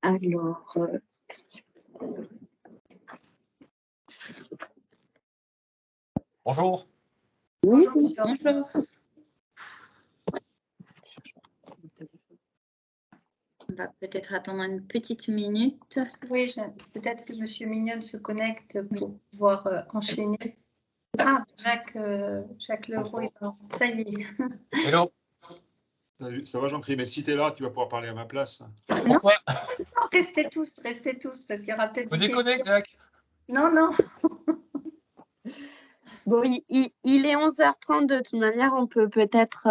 Alors, Bonjour. Bonjour, monsieur. Bonjour. On va peut-être attendre une petite minute. Oui, peut-être que monsieur Mignonne se connecte pour pouvoir enchaîner. Ah, Jacques Leroux est là. Ça y est. Hello. Salut, ça va Jean-Christ, mais si tu es là, tu vas pouvoir parler à ma place. Pourquoi? Non, restez tous, parce qu'il y aura peut-être Vous des déconnectez, questions. Jacques? Non, non. bon, il est 11h30 de toute manière, on peut peut-être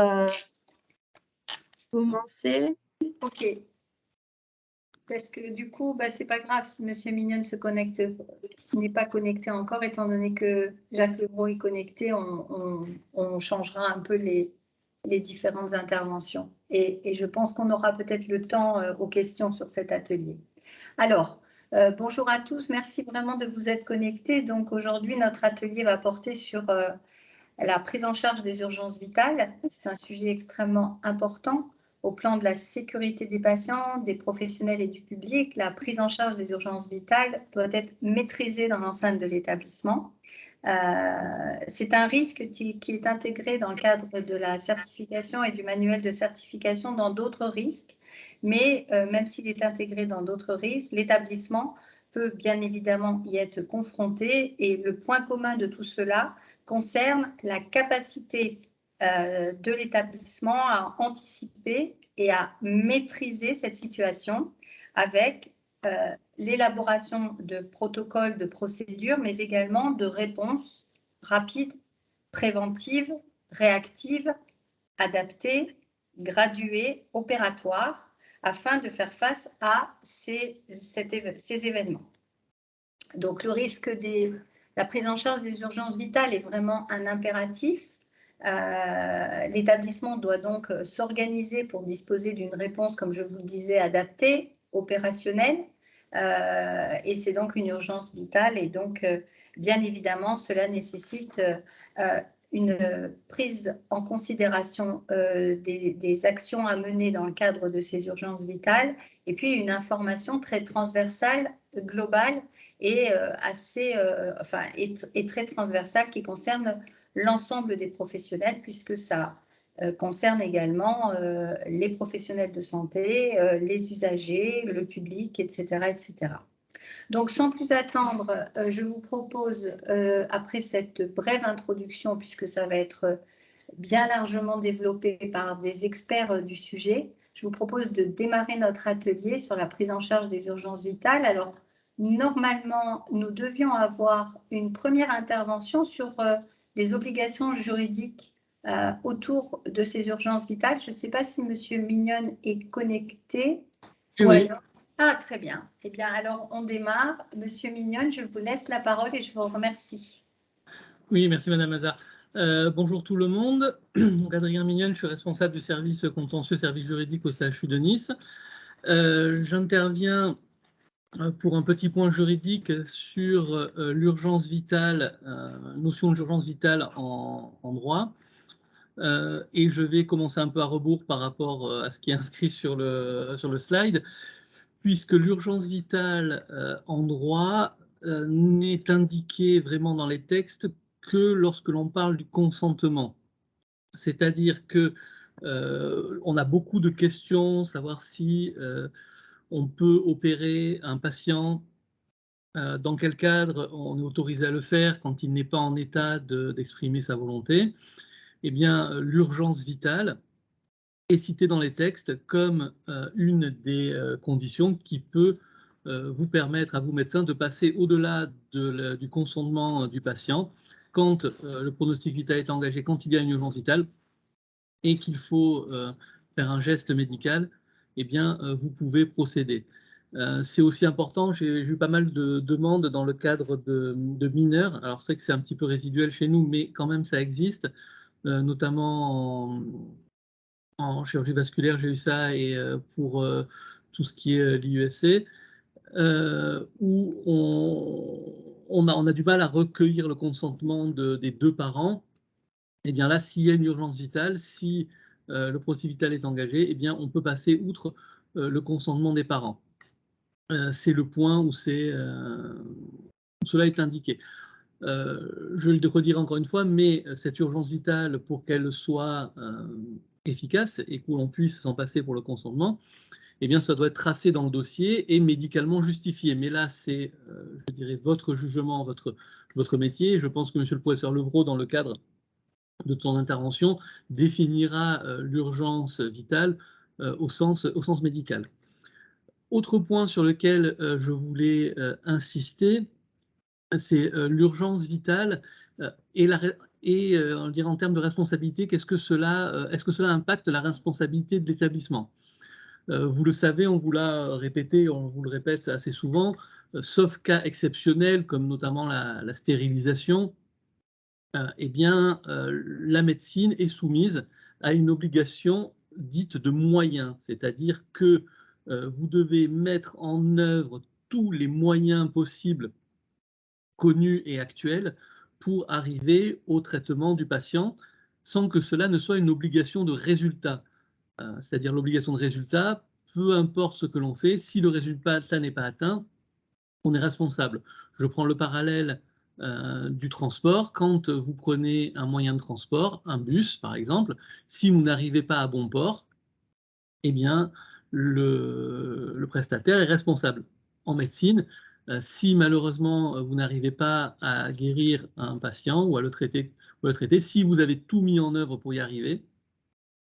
commencer. Ok. Parce que du coup, c'est pas grave si monsieur Mignonne n'est pas connecté encore, étant donné que Jacques Leroux est connecté, on changera un peu les différentes interventions. Et je pense qu'on aura peut-être le temps aux questions sur cet atelier. Alors, bonjour à tous, merci vraiment de vous être connectés. Donc aujourd'hui, notre atelier va porter sur la prise en charge des urgences vitales. C'est un sujet extrêmement important. Au plan de la sécurité des patients, des professionnels et du public, la prise en charge des urgences vitales doit être maîtrisée dans l'enceinte de l'établissement. C'est un risque qui est intégré dans le cadre de la certification et du manuel de certification dans d'autres risques, mais même s'il est intégré dans d'autres risques, l'établissement peut bien évidemment y être confronté, et le point commun de tout cela concerne la capacité de l'établissement à anticiper et à maîtriser cette situation avec l'élaboration de protocoles, de procédures, mais également de réponses rapides, préventives, réactives, adaptées, graduées, opératoires, afin de faire face à ces événements. Donc, le risque la prise en charge des urgences vitales est vraiment un impératif. L'établissement doit donc s'organiser pour disposer d'une réponse, comme je vous le disais, adaptée, opérationnelle, et c'est donc une urgence vitale, et donc bien évidemment cela nécessite une prise en considération des actions à mener dans le cadre de ces urgences vitales, et puis une information très transversale, globale et et très transversale, qui concerne l'ensemble des professionnels, puisque ça concerne également les professionnels de santé, les usagers, le public, etc., etc. Donc, sans plus attendre, je vous propose, après cette brève introduction, puisque ça va être bien largement développé par des experts du sujet, je vous propose de démarrer notre atelier sur la prise en charge des urgences vitales. Alors, normalement, nous devions avoir une première intervention sur les obligations juridiques autour de ces urgences vitales. Je ne sais pas si monsieur Mignonne est connecté. Oui. Ah, très bien. Eh bien, alors, on démarre. Monsieur Mignonne, je vous laisse la parole et je vous remercie. Oui, merci Madame Hazard. Bonjour tout le monde. Donc, Adrien Mignonne, je suis responsable du service contentieux, service juridique au CHU de Nice. J'interviens pour un petit point juridique sur l'urgence vitale, notion d'urgence vitale en droit. Et je vais commencer un peu à rebours par rapport à ce qui est inscrit sur le slide, puisque l'urgence vitale en droit n'est indiquée vraiment dans les textes que lorsque l'on parle du consentement. C'est-à-dire que on a beaucoup de questions, savoir si on peut opérer un patient, dans quel cadre on est autorisé à le faire quand il n'est pas en état d'exprimer sa volonté. Eh bien, l'urgence vitale est citée dans les textes comme une des conditions qui peut vous permettre à vous médecins de passer au-delà du consentement du patient quand le pronostic vital est engagé, quand il y a une urgence vitale et qu'il faut faire un geste médical, eh bien, vous pouvez procéder. C'est aussi important, j'ai eu pas mal de demandes dans le cadre de mineurs. Alors, c'est que c'est un petit peu résiduel chez nous, mais quand même, ça existe, notamment en chirurgie vasculaire, j'ai eu ça, et pour tout ce qui est l'IUSC, où on a du mal à recueillir le consentement des deux parents. Eh bien là, s'il y a une urgence vitale, si le pronostic vital est engagé, eh bien on peut passer outre le consentement des parents. c'est le point où cela est indiqué. Je le redirai encore une fois, mais cette urgence vitale, pour qu'elle soit efficace et que l'on puisse s'en passer pour le consentement, eh bien, ça doit être tracé dans le dossier et médicalement justifié. Mais là, c'est, je dirais, votre jugement, votre métier. Je pense que monsieur le professeur Levrault, dans le cadre de son intervention, définira l'urgence vitale au sens médical. Autre point sur lequel je voulais insister, c'est l'urgence vitale on dirait en termes de responsabilité, est-ce que cela impacte la responsabilité de l'établissement? Vous le savez, on vous l'a répété, on vous le répète assez souvent, sauf cas exceptionnels comme notamment la stérilisation, eh bien, la médecine est soumise à une obligation dite de moyens, c'est-à-dire que vous devez mettre en œuvre tous les moyens possibles, connus et actuels, pour arriver au traitement du patient, sans que cela ne soit une obligation de résultat. C'est-à-dire l'obligation de résultat, peu importe ce que l'on fait, si le résultat n'est pas atteint, on est responsable. Je prends le parallèle du transport. Quand vous prenez un moyen de transport, un bus par exemple, si vous n'arrivez pas à bon port, eh bien le prestataire est responsable. En médecine, si malheureusement vous n'arrivez pas à guérir un patient ou à le traiter, si vous avez tout mis en œuvre pour y arriver,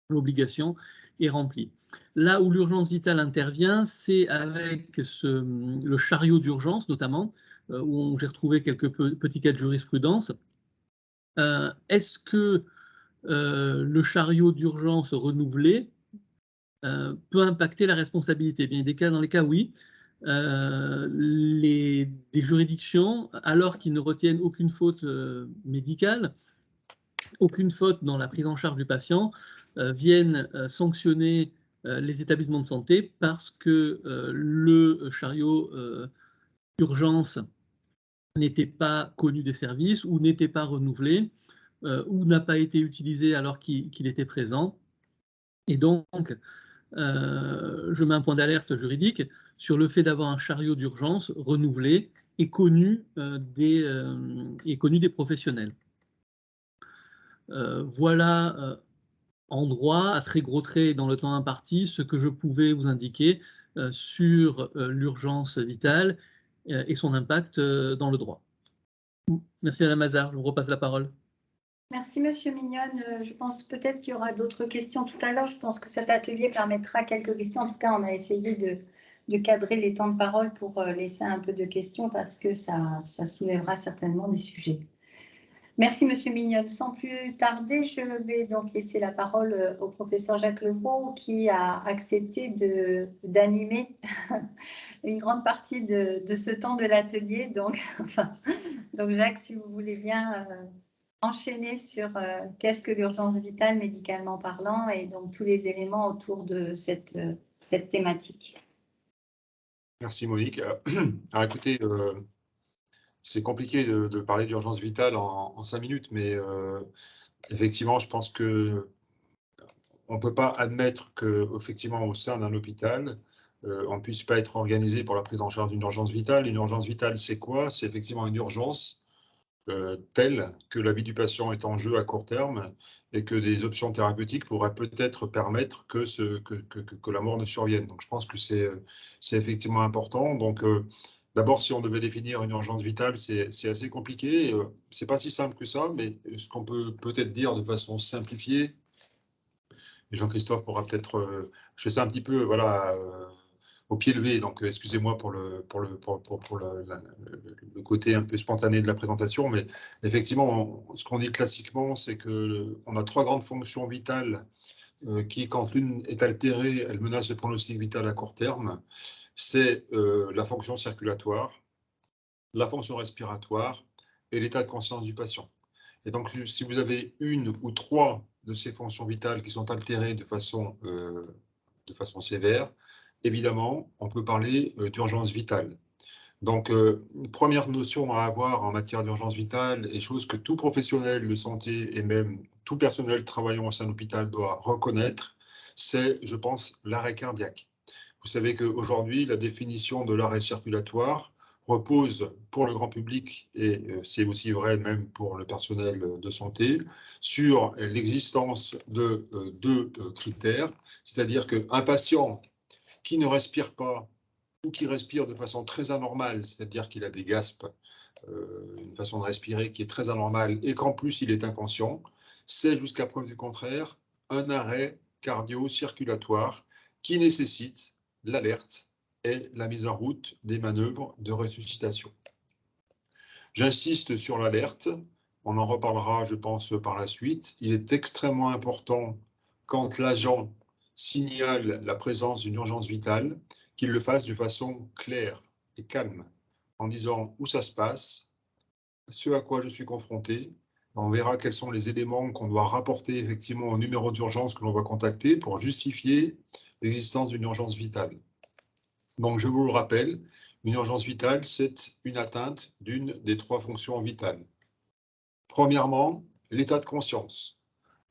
l'obligation est remplie. Là où l'urgence vitale intervient, c'est avec le chariot d'urgence notamment, où j'ai retrouvé quelques petits cas de jurisprudence. Est-ce que le chariot d'urgence renouvelé peut impacter la responsabilité? Bien, dans les cas, oui. Des juridictions, alors qu'ils ne retiennent aucune faute médicale, aucune faute dans la prise en charge du patient, viennent sanctionner les établissements de santé parce que le chariot urgence n'était pas connu des services ou n'était pas renouvelé ou n'a pas été utilisé alors qu'il était présent. Et donc, je mets un point d'alerte juridique sur le fait d'avoir un chariot d'urgence renouvelé et connu des professionnels. Voilà en droit, à très gros traits dans le temps imparti, ce que je pouvais vous indiquer sur l'urgence vitale et son impact dans le droit. Merci Madame Mazard, je vous repasse la parole. Merci Monsieur Mignonne. Je pense peut-être qu'il y aura d'autres questions tout à l'heure. Je pense que cet atelier permettra quelques questions. En tout cas, on a essayé de cadrer les temps de parole pour laisser un peu de questions parce que ça soulèvera certainement des sujets. Merci Monsieur Mignonne. Sans plus tarder, je vais donc laisser la parole au professeur Jacques Levrault qui a accepté d'animer une grande partie de ce temps de l'atelier. Donc Jacques, si vous voulez bien enchaîner sur qu'est-ce que l'urgence vitale médicalement parlant et donc tous les éléments autour de cette thématique. Merci Monique. Alors écoutez, c'est compliqué de parler d'urgence vitale en 5 minutes, mais effectivement, je pense que on ne peut pas admettre qu'effectivement, au sein d'un hôpital, on ne puisse pas être organisé pour la prise en charge d'une urgence vitale. Une urgence vitale, c'est quoi? C'est effectivement une urgence telle que la vie du patient est en jeu à court terme et que des options thérapeutiques pourraient peut-être permettre que la mort ne survienne. Donc, je pense que c'est effectivement important. Donc, d'abord, si on devait définir une urgence vitale, c'est assez compliqué. C'est pas si simple que ça, mais ce qu'on peut peut-être dire de façon simplifiée, et Jean-Christophe pourra peut-être, je fais ça un petit peu, voilà, au pied levé, donc excusez-moi pour le côté un peu spontané de la présentation, mais effectivement, ce qu'on dit classiquement, c'est qu'on a 3 grandes fonctions vitales qui, quand l'une est altérée, elle menace le pronostic vital à court terme. C'est la fonction circulatoire, la fonction respiratoire et l'état de conscience du patient. Et donc, si vous avez 1 ou 3 de ces fonctions vitales qui sont altérées de façon sévère, évidemment, on peut parler d'urgence vitale. Donc, une première notion à avoir en matière d'urgence vitale, et chose que tout professionnel de santé et même tout personnel travaillant au sein de l'hôpital doit reconnaître, c'est, je pense, l'arrêt cardiaque. Il Vous savez qu'aujourd'hui, la définition de l'arrêt circulatoire repose pour le grand public, et c'est aussi vrai même pour le personnel de santé, sur l'existence de deux critères, c'est-à-dire qu'un patient qui ne respire pas ou qui respire de façon très anormale, c'est-à-dire qu'il a des gaspes, une façon de respirer qui est très anormale, et qu'en plus il est inconscient, c'est jusqu'à preuve du contraire un arrêt cardio-circulatoire qui nécessite l'alerte et la mise en route des manœuvres de ressuscitation. J'insiste sur l'alerte, on en reparlera je pense par la suite. Il est extrêmement important quand l'agent signale la présence d'une urgence vitale, qu'il le fasse de façon claire et calme, en disant où ça se passe, ce à quoi je suis confronté. On verra quels sont les éléments qu'on doit rapporter effectivement au numéro d'urgence que l'on va contacter pour justifier l'existence d'une urgence vitale. Donc, je vous le rappelle, une urgence vitale, c'est une atteinte d'une des trois fonctions vitales. Premièrement, l'état de conscience.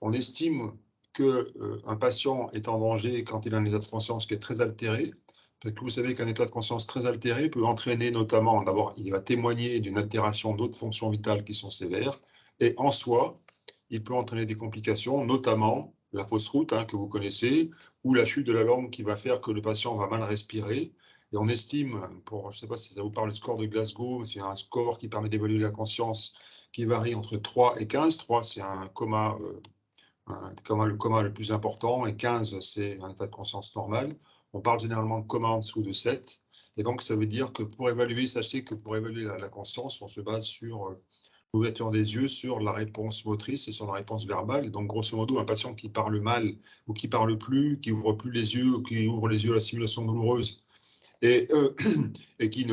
On estime qu'un patient est en danger quand il a un état de conscience qui est très altéré, parce que vous savez qu'un état de conscience très altéré peut entraîner notamment, d'abord, il va témoigner d'une altération d'autres fonctions vitales qui sont sévères, et en soi, il peut entraîner des complications, notamment la fausse route que vous connaissez, ou la chute de la langue qui va faire que le patient va mal respirer. Et on estime, je ne sais pas si ça vous parle, le score de Glasgow, c'est un score qui permet d'évaluer la conscience qui varie entre 3 et 15. 3, c'est un coma, le coma le plus important, et 15, c'est un état de conscience normal. On parle généralement de coma en dessous de 7. Et donc, ça veut dire que pour évaluer, sachez que pour évaluer la conscience, on se base sur l'ouverture des yeux, sur la réponse motrice et sur la réponse verbale. Et donc, grosso modo, un patient qui parle mal ou qui parle plus, qui ouvre plus les yeux ou qui ouvre les yeux à la stimulation douloureuse et qui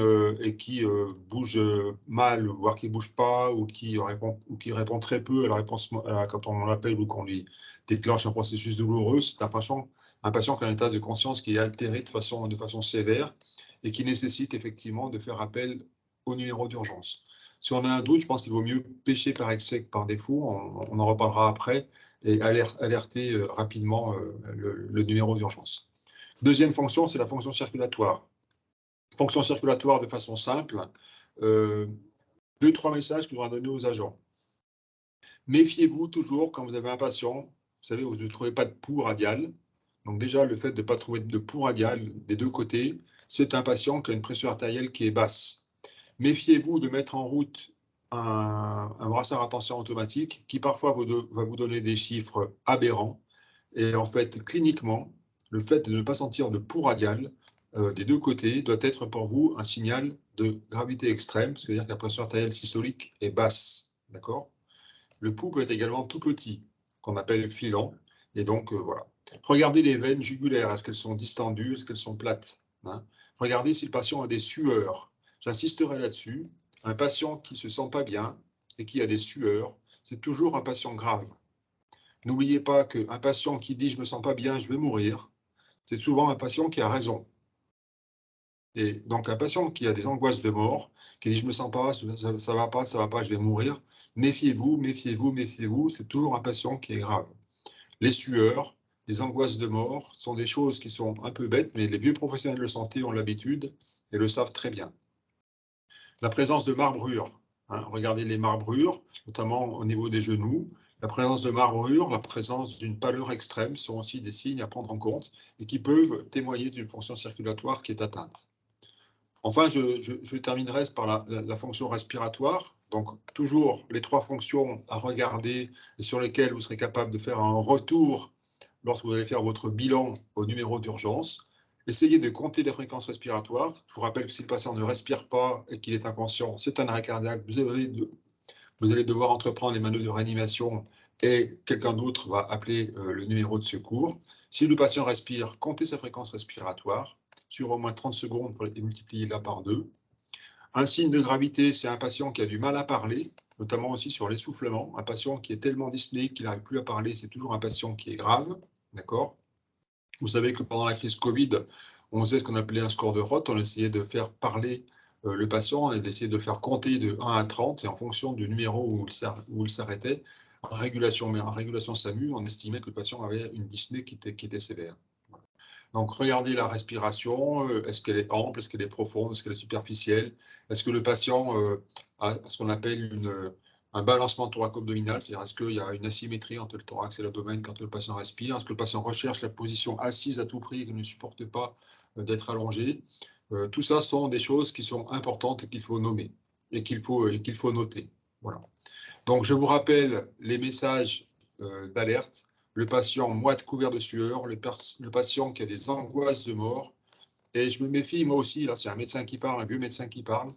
bouge mal, voire qui ne bouge pas, ou qui répond très peu à la réponse quand on l'appelle ou qu'on lui déclenche un processus douloureux, c'est un patient qui a un état de conscience qui est altéré de façon sévère et qui nécessite effectivement de faire appel au numéro d'urgence. Si on a un doute, je pense qu'il vaut mieux pêcher par excès que par défaut, on en reparlera après, et alerter rapidement le numéro d'urgence. Deuxième fonction, c'est la fonction circulatoire. Fonction circulatoire de façon simple, 2-3 messages que l'on va donner aux agents. Méfiez-vous toujours quand vous avez un patient, vous savez, vous ne trouvez pas de pouls radial. Donc déjà, le fait de ne pas trouver de pouls radial des deux côtés, c'est un patient qui a une pression artérielle qui est basse. Méfiez-vous de mettre en route un brassard à tension automatique qui parfois va vous donner des chiffres aberrants. Et en fait, cliniquement, le fait de ne pas sentir de pouls radial des deux côtés doit être pour vous un signal de gravité extrême, c'est-à-dire que la pression artérielle systolique est basse. D'accord ? Le pouls peut être également tout petit, qu'on appelle filant. Et donc, voilà. Regardez les veines jugulaires. Est-ce qu'elles sont distendues? Est-ce qu'elles sont plates? Regardez si le patient a des sueurs. J'insisterai là-dessus. Un patient qui ne se sent pas bien et qui a des sueurs, c'est toujours un patient grave. N'oubliez pas qu'un patient qui dit « je ne me sens pas bien, je vais mourir », c'est souvent un patient qui a raison. Et donc, un patient qui a des angoisses de mort, qui dit « je ne me sens pas, ça ne va pas, je vais mourir », méfiez-vous, méfiez-vous, méfiez-vous, c'est toujours un patient qui est grave. Les sueurs, les angoisses de mort sont des choses qui sont un peu bêtes, mais les vieux professionnels de santé ont l'habitude et le savent très bien. La présence de marbrures, regardez les marbrures, notamment au niveau des genoux. La présence de marbrures, la présence d'une pâleur extrême sont aussi des signes à prendre en compte et qui peuvent témoigner d'une fonction circulatoire qui est atteinte. Enfin, je terminerai par la fonction respiratoire. Donc, toujours les trois fonctions à regarder et sur lesquelles vous serez capable de faire un retour lorsque vous allez faire votre bilan au numéro d'urgence. Essayez de compter les fréquences respiratoires. Je vous rappelle que si le patient ne respire pas et qu'il est inconscient, c'est un arrêt cardiaque. Vous allez devoir entreprendre les manœuvres de réanimation et quelqu'un d'autre va appeler le numéro de secours. Si le patient respire, comptez sa fréquence respiratoire sur au moins 30 secondes pour multiplier là par 2. Un signe de gravité, c'est un patient qui a du mal à parler, notamment aussi sur l'essoufflement. Un patient qui est tellement dyspnéique qu'il n'arrive plus à parler, c'est toujours un patient qui est grave. D'accord ? Vous savez que pendant la crise Covid, on faisait ce qu'on appelait un score de Roth. On essayait de faire parler le patient et d'essayer de le faire compter de 1 à 30. Et en fonction du numéro où il s'arrêtait, en régulation SAMU, on estimait que le patient avait une dyspnée qui était sévère. Donc, regardez la respiration, est-ce qu'elle est ample, est-ce qu'elle est profonde, est-ce qu'elle est superficielle, est-ce que le patient a ce qu'on appelle un balancement thoraco-abdominal, c'est-à-dire est-ce qu'il y a une asymétrie entre le thorax et l'abdomen quand le patient respire, est-ce que le patient recherche la position assise à tout prix et qu'il ne supporte pas d'être allongé. Tout ça sont des choses qui sont importantes et qu'il faut nommer et qu'il faut noter. Voilà. Donc, je vous rappelle les messages d'alerte. Le patient moite couvert de sueur, le patient qui a des angoisses de mort. Et je me méfie, moi aussi, là, c'est un médecin qui parle, un vieux médecin qui parle.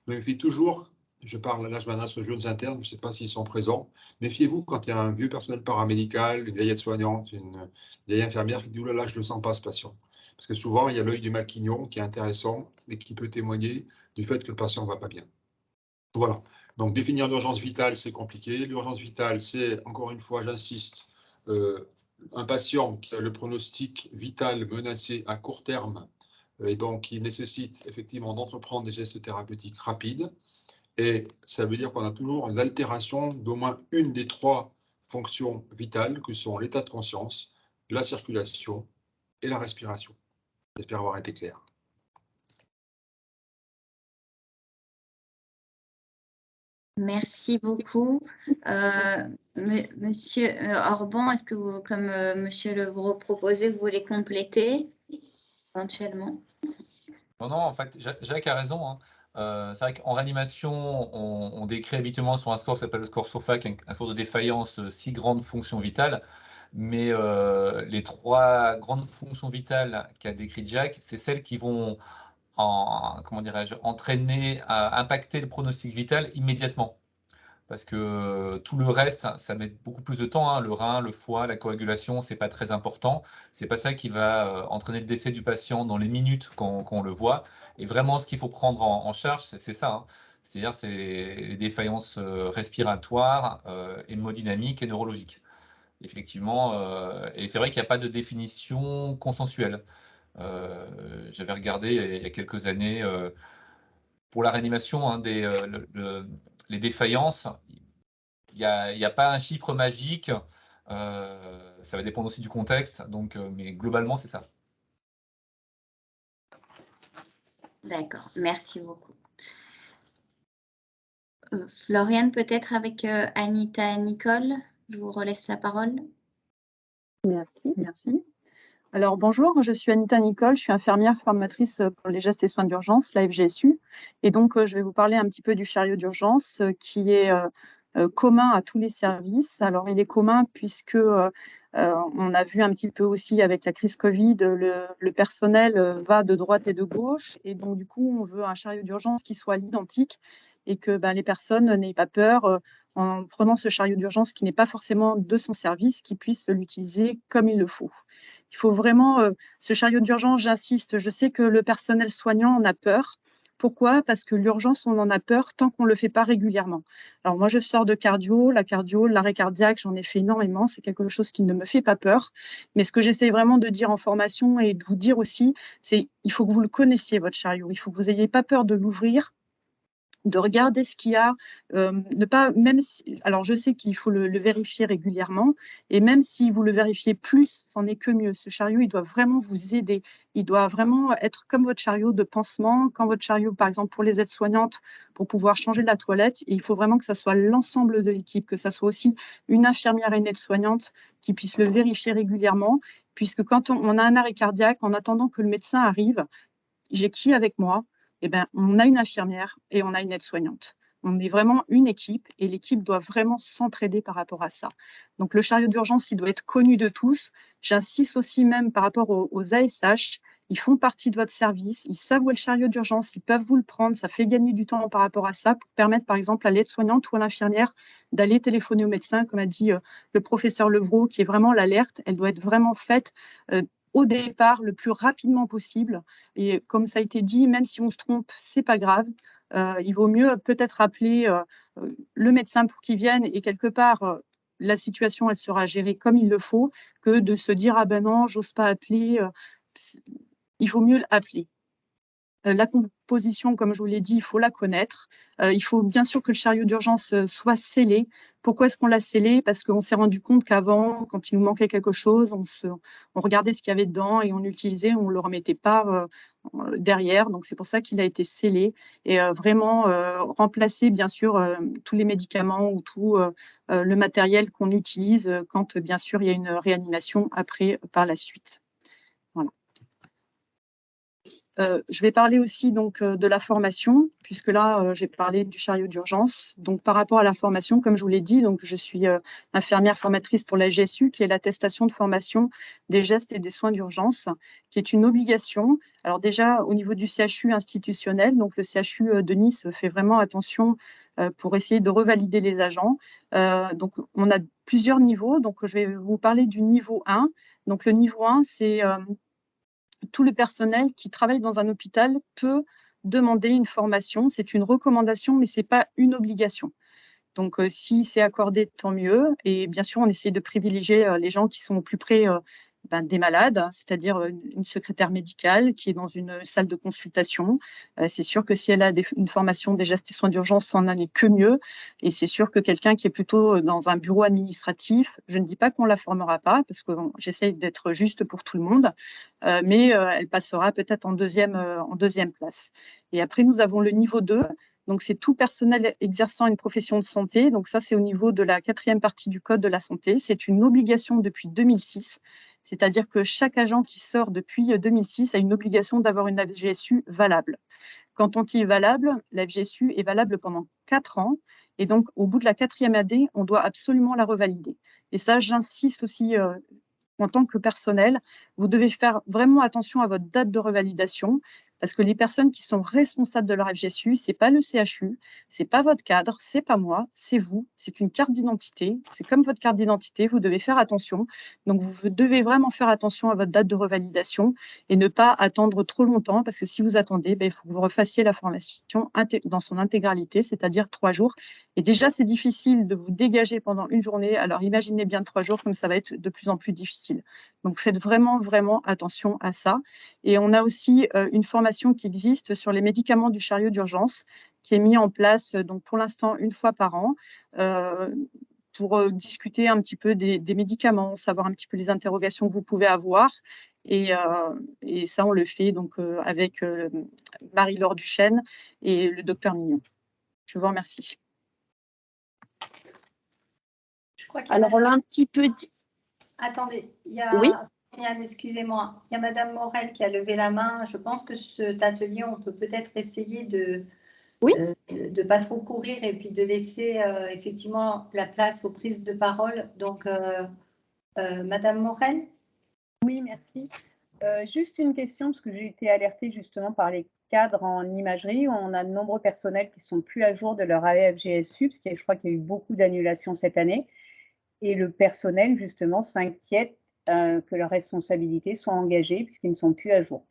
Je me méfie toujours, là, je m'adresse aux jeunes internes, je ne sais pas s'ils sont présents. Méfiez-vous quand il y a un vieux personnel paramédical, une vieille aide-soignante, une vieille infirmière qui dit « Oh là là, je ne le sens pas, ce patient ». Parce que souvent, il y a l'œil du maquignon qui est intéressant et qui peut témoigner du fait que le patient ne va pas bien. Voilà. Donc, définir l'urgence vitale, c'est compliqué. L'urgence vitale, c'est, encore une fois, j'insiste, un patient qui a le pronostic vital menacé à court terme et donc qui nécessite effectivement d'entreprendre des gestes thérapeutiques rapides. Et ça veut dire qu'on a toujours l'altération d'au moins une des 3 fonctions vitales que sont l'état de conscience, la circulation et la respiration. J'espère avoir été clair. Merci beaucoup. Monsieur Orban, est-ce que vous, comme Monsieur Levrault proposait, vous voulez compléter éventuellement? Non, en fait, Jacques a raison. Hein. C'est vrai qu'en réanimation, on décrit habituellement sur un score qui s'appelle le score SOFAC, un score de défaillance, 6 grandes fonctions vitales. Mais les 3 grandes fonctions vitales qu'a décrites Jacques, c'est celles qui vont comment dirais-je, entraîner, impacter le pronostic vital immédiatement. Parce que tout le reste, ça met beaucoup plus de temps. Hein. Le rein, le foie, la coagulation, ce n'est pas très important. Ce n'est pas ça qui va entraîner le décès du patient dans les minutes qu'on le voit. Et vraiment, ce qu'il faut prendre en charge, c'est ça. Hein. C'est-à-dire, c'est les défaillances respiratoires, hémodynamiques et neurologiques. Effectivement, et c'est vrai qu'il n'y a pas de définition consensuelle. J'avais regardé il y a quelques années pour la réanimation, hein, les défaillances, il n'y a pas un chiffre magique, ça va dépendre aussi du contexte, donc, mais globalement, c'est ça. D'accord, merci beaucoup. Floriane, peut-être avec Anita Nicole, je vous relaisse la parole. Merci. Alors bonjour, je suis Anita Nicole, je suis infirmière formatrice pour les gestes et soins d'urgence, la FGSU. Et donc je vais vous parler un petit peu du chariot d'urgence qui est commun à tous les services. Alors il est commun puisque on a vu un petit peu aussi avec la crise Covid, le personnel va de droite et de gauche. Et donc du coup, on veut un chariot d'urgence qui soit identique et que les personnes n'aient pas peur en prenant ce chariot d'urgence qui n'est pas forcément de son service, qu'ils puissent l'utiliser comme il le faut. Il faut vraiment, ce chariot d'urgence, j'insiste, je sais que le personnel soignant en a peur. Pourquoi? Parce que l'urgence, on en a peur tant qu'on ne le fait pas régulièrement. Alors moi, je sors de cardio, l'arrêt cardiaque, j'en ai fait énormément, c'est quelque chose qui ne me fait pas peur. Mais ce que j'essaie vraiment de dire en formation et de vous dire aussi, c'est il faut que vous le connaissiez, votre chariot. Il faut que vous n'ayez pas peur de l'ouvrir, de regarder ce qu'il y a, ne pas, même si, alors je sais qu'il faut le vérifier régulièrement, et même si vous le vérifiez plus, c'en est que mieux. Ce chariot, il doit vraiment vous aider, il doit vraiment être comme votre chariot de pansement, comme votre chariot, par exemple, pour les aides-soignantes, pour pouvoir changer la toilette, et il faut vraiment que ça soit l'ensemble de l'équipe, que ça soit aussi une infirmière et une aide-soignante qui puisse le vérifier régulièrement, puisque quand on a un arrêt cardiaque, en attendant que le médecin arrive, j'ai qui avec moi? Eh bien, on a une infirmière et on a une aide-soignante. On est vraiment une équipe et l'équipe doit vraiment s'entraider par rapport à ça. Donc, le chariot d'urgence, il doit être connu de tous. J'insiste aussi même par rapport aux ASH. Ils font partie de votre service. Ils savent où est le chariot d'urgence. Ils peuvent vous le prendre. Ça fait gagner du temps par rapport à ça pour permettre, par exemple, à l'aide-soignante ou à l'infirmière d'aller téléphoner au médecin, comme a dit le professeur Levrault, qui est vraiment l'alerte. Elle doit être vraiment faite au départ le plus rapidement possible. Et comme ça a été dit, même si on se trompe, c'est pas grave. Il vaut mieux peut-être appeler le médecin pour qu'il vienne et quelque part, la situation, elle sera gérée comme il le faut, que de se dire « Ah ben non, j'ose pas appeler ». Il faut mieux appeler. La composition, comme je vous l'ai dit, il faut la connaître. Il faut bien sûr que le chariot d'urgence soit scellé. Pourquoi est-ce qu'on l'a scellé? Parce qu'on s'est rendu compte qu'avant, quand il nous manquait quelque chose, on regardait ce qu'il y avait dedans et on l'utilisait, on ne le remettait pas derrière. Donc, c'est pour ça qu'il a été scellé et vraiment remplacer, bien sûr, tous les médicaments ou tout le matériel qu'on utilise quand, bien sûr, il y a une réanimation après par la suite. Voilà. Je vais parler aussi donc de la formation, puisque là, j'ai parlé du chariot d'urgence. Donc, par rapport à la formation, comme je vous l'ai dit, donc, je suis infirmière formatrice pour la GSU, qui est l'attestation de formation des gestes et des soins d'urgence, qui est une obligation. Alors déjà, au niveau du CHU institutionnel, donc le CHU de Nice fait vraiment attention pour essayer de revalider les agents. Donc, on a plusieurs niveaux. Donc, je vais vous parler du niveau 1. Donc, le niveau 1, c'est tout le personnel qui travaille dans un hôpital peut demander une formation. C'est une recommandation, mais ce n'est pas une obligation. Donc, si c'est accordé, tant mieux. Et bien sûr, on essaie de privilégier les gens qui sont au plus près des malades, hein, c'est-à-dire une secrétaire médicale qui est dans une salle de consultation. C'est sûr que si elle a une formation des gestes et soins d'urgence, ça n'en est que mieux. Et c'est sûr que quelqu'un qui est plutôt dans un bureau administratif, je ne dis pas qu'on ne la formera pas, parce que j'essaie d'être juste pour tout le monde, mais elle passera peut-être en deuxième place. Et après, nous avons le niveau 2. Donc, c'est tout personnel exerçant une profession de santé. Donc, ça, c'est au niveau de la 4e partie du Code de la santé. C'est une obligation depuis 2006. C'est-à-dire que chaque agent qui sort depuis 2006 a une obligation d'avoir une FGSU valable. Quand on dit valable, la FGSU est valable pendant 4 ans. Et donc, au bout de la 4e année, on doit absolument la revalider. Et ça, j'insiste aussi en tant que personnel, vous devez faire vraiment attention à votre date de revalidation parce que les personnes qui sont responsables de leur FGSU, ce n'est pas le CHU, ce n'est pas votre cadre, ce n'est pas moi, c'est vous, c'est une carte d'identité, c'est comme votre carte d'identité, vous devez faire attention. Donc, vous devez vraiment faire attention à votre date de revalidation et ne pas attendre trop longtemps parce que si vous attendez, il faut que vous refassiez la formation dans son intégralité, c'est-à-dire 3 jours. Et déjà, c'est difficile de vous dégager pendant une journée. Alors, imaginez bien 3 jours, comme ça va être de plus en plus difficile. Donc, faites vraiment, vraiment attention à ça. Et on a aussi une formation qui existe sur les médicaments du chariot d'urgence, qui est mise en place donc pour l'instant une fois par an, pour discuter un petit peu des médicaments, savoir un petit peu les interrogations que vous pouvez avoir. Et ça, on le fait donc avec Marie-Laure Duchesne et le docteur Mignon. Je vous remercie. Je crois Alors, on l'a un petit peu dit. Attendez, il y a... Oui. Excusez-moi, il y a Madame Morel qui a levé la main. Je pense que cet atelier, on peut peut-être essayer de ne pas trop courir et puis de laisser effectivement la place aux prises de parole. Donc, Madame Morel. Oui, merci. Juste une question, parce que j'ai été alertée justement par les cadres en imagerie. On a de nombreux personnels qui ne sont plus à jour de leur AFGSU, parce que je crois qu'il y a eu beaucoup d'annulations cette année. Et le personnel, justement, s'inquiète que leurs responsabilités soient engagées puisqu'ils ne sont plus à jour.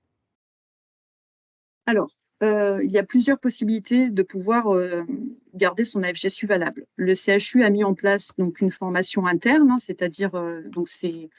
Alors, il y a plusieurs possibilités de pouvoir garder son AFGSU valable. Le CHU a mis en place donc une formation interne, hein, c'est-à-dire donc c'est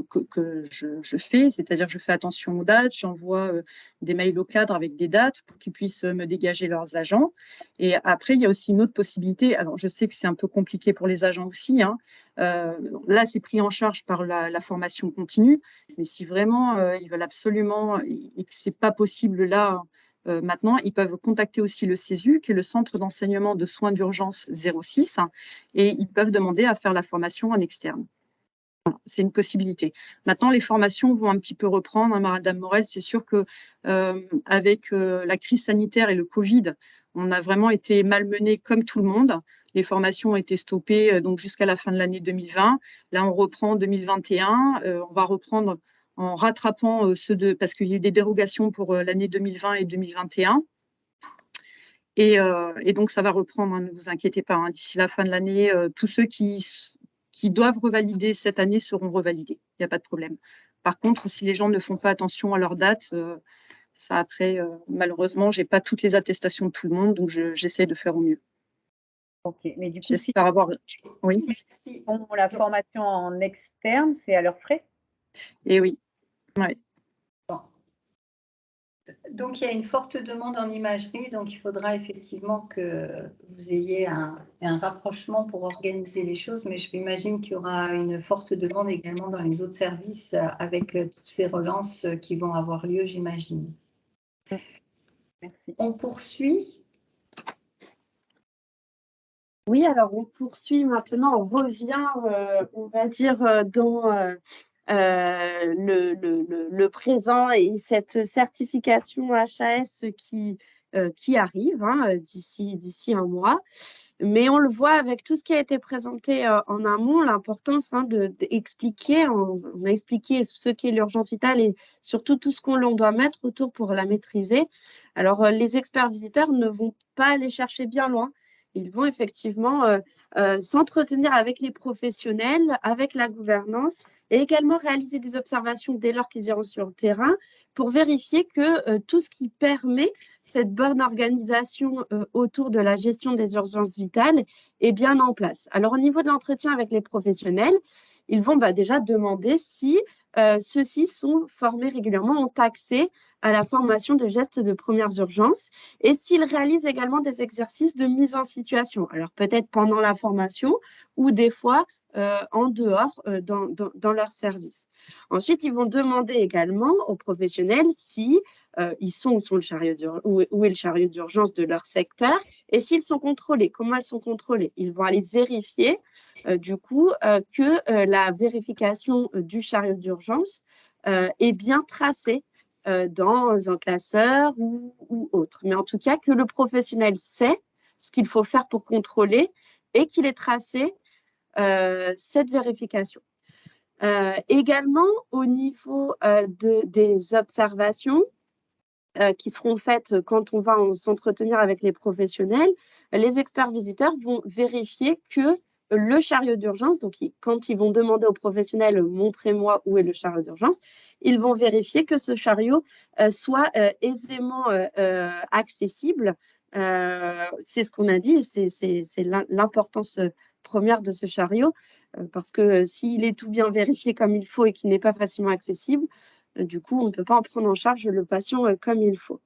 que je fais, c'est-à-dire je fais attention aux dates, j'envoie des mails au cadre avec des dates pour qu'ils puissent me dégager leurs agents. Et après, il y a aussi une autre possibilité. Alors, je sais que c'est un peu compliqué pour les agents aussi, hein. Là, c'est pris en charge par la formation continue, mais si vraiment ils veulent absolument et que c'est pas possible là. Maintenant, ils peuvent contacter aussi le CESU, qui est le Centre d'enseignement de soins d'urgence 06, hein, et ils peuvent demander à faire la formation en externe. Voilà, c'est une possibilité. Maintenant, les formations vont un petit peu reprendre, hein, Madame Morel. C'est sûr que avec la crise sanitaire et le Covid, on a vraiment été malmenés comme tout le monde. Les formations ont été stoppées donc jusqu'à la fin de l'année 2020. Là, on reprend en 2021. On va reprendre en rattrapant parce qu'il y a eu des dérogations pour l'année 2020 et 2021. Et donc, ça va reprendre, hein, ne vous inquiétez pas, hein, d'ici la fin de l'année, tous ceux qui doivent revalider cette année seront revalidés. Il n'y a pas de problème. Par contre, si les gens ne font pas attention à leur date, ça après, malheureusement, je n'ai pas toutes les attestations de tout le monde, donc j'essaie de faire au mieux. Ok, mais du coup, j'espère avoir... Oui. Si on la formation en externe, c'est à leurs frais? Et oui. Ouais. Bon. Donc, il y a une forte demande en imagerie, donc il faudra effectivement que vous ayez un rapprochement pour organiser les choses, mais je m'imagine qu'il y aura une forte demande également dans les autres services avec toutes ces relances qui vont avoir lieu, j'imagine. Merci. On poursuit. Oui, alors on poursuit maintenant, on revient, on va dire, dans le présent et cette certification HAS qui arrive d'ici un mois. Mais on le voit avec tout ce qui a été présenté en amont, l'importance d'expliquer, on a expliqué ce qu'est l'urgence vitale et surtout tout ce qu'on doit mettre autour pour la maîtriser. Alors, les experts visiteurs ne vont pas aller chercher bien loin. Ils vont effectivement s'entretenir avec les professionnels, avec la gouvernance et également réaliser des observations dès lors qu'ils iront sur le terrain pour vérifier que tout ce qui permet cette bonne organisation autour de la gestion des urgences vitales est bien en place. Alors, au niveau de l'entretien avec les professionnels, ils vont déjà demander si ceux-ci sont formés régulièrement, ont accès à la formation des gestes de premières urgences et s'ils réalisent également des exercices de mise en situation. Alors, peut-être pendant la formation ou des fois en dehors dans leur service. Ensuite, ils vont demander également aux professionnels si ils sont sur le chariot où est le chariot d'urgence de leur secteur et s'ils sont contrôlés, comment ils sont contrôlés. Ils vont aller vérifier que la vérification du chariot d'urgence est bien tracée dans un classeur ou autre. Mais en tout cas, que le professionnel sait ce qu'il faut faire pour contrôler et qu'il ait tracé cette vérification. Également, au niveau des observations qui seront faites quand on va s'entretenir avec les professionnels, les experts visiteurs vont vérifier que le chariot d'urgence, donc quand ils vont demander aux professionnels « montrez-moi où est le chariot d'urgence », ils vont vérifier que ce chariot soit aisément accessible. C'est ce qu'on a dit, c'est l'importance première de ce chariot, parce que s'il est tout bien vérifié comme il faut et qu'il n'est pas facilement accessible, du coup, on ne peut pas en prendre en charge le patient comme il faut.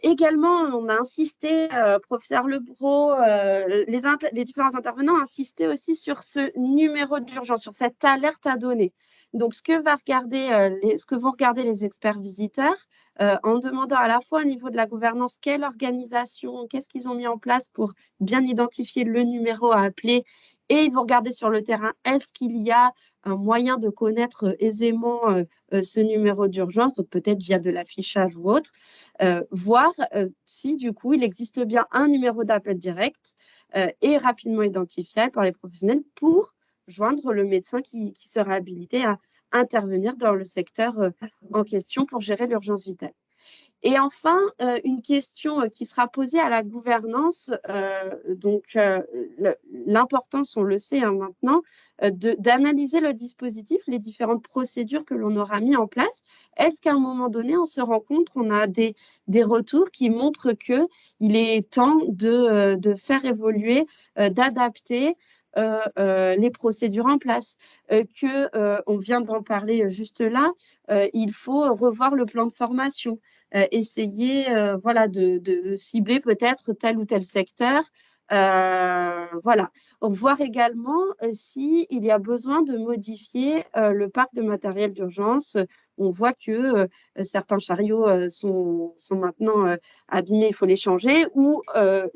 Également, on a insisté, professeur Lebros, les différents intervenants ont insisté aussi sur ce numéro d'urgence, sur cette alerte à donner. Donc, ce que vont regarder les experts visiteurs, en demandant à la fois au niveau de la gouvernance quelle organisation, qu'est-ce qu'ils ont mis en place pour bien identifier le numéro à appeler, et ils vont regarder sur le terrain, est-ce qu'il y a un moyen de connaître aisément ce numéro d'urgence, donc peut-être via de l'affichage ou autre, voir si du coup il existe bien un numéro d'appel direct et rapidement identifiable par les professionnels pour joindre le médecin qui sera habilité à intervenir dans le secteur en question pour gérer l'urgence vitale. Et enfin, une question qui sera posée à la gouvernance, l'importance, on le sait maintenant, d'analyser le dispositif, les différentes procédures que l'on aura mis en place. Est-ce qu'à un moment donné, on se rend compte qu'on a des retours qui montrent qu'il est temps de faire évoluer, d'adapter les procédures en place, on vient d'en parler juste là, il faut revoir le plan de formation. Essayer de cibler peut-être tel ou tel secteur. Voir également s'il y a besoin de modifier le parc de matériel d'urgence. On voit que certains chariots sont maintenant abîmés, il faut les changer, ou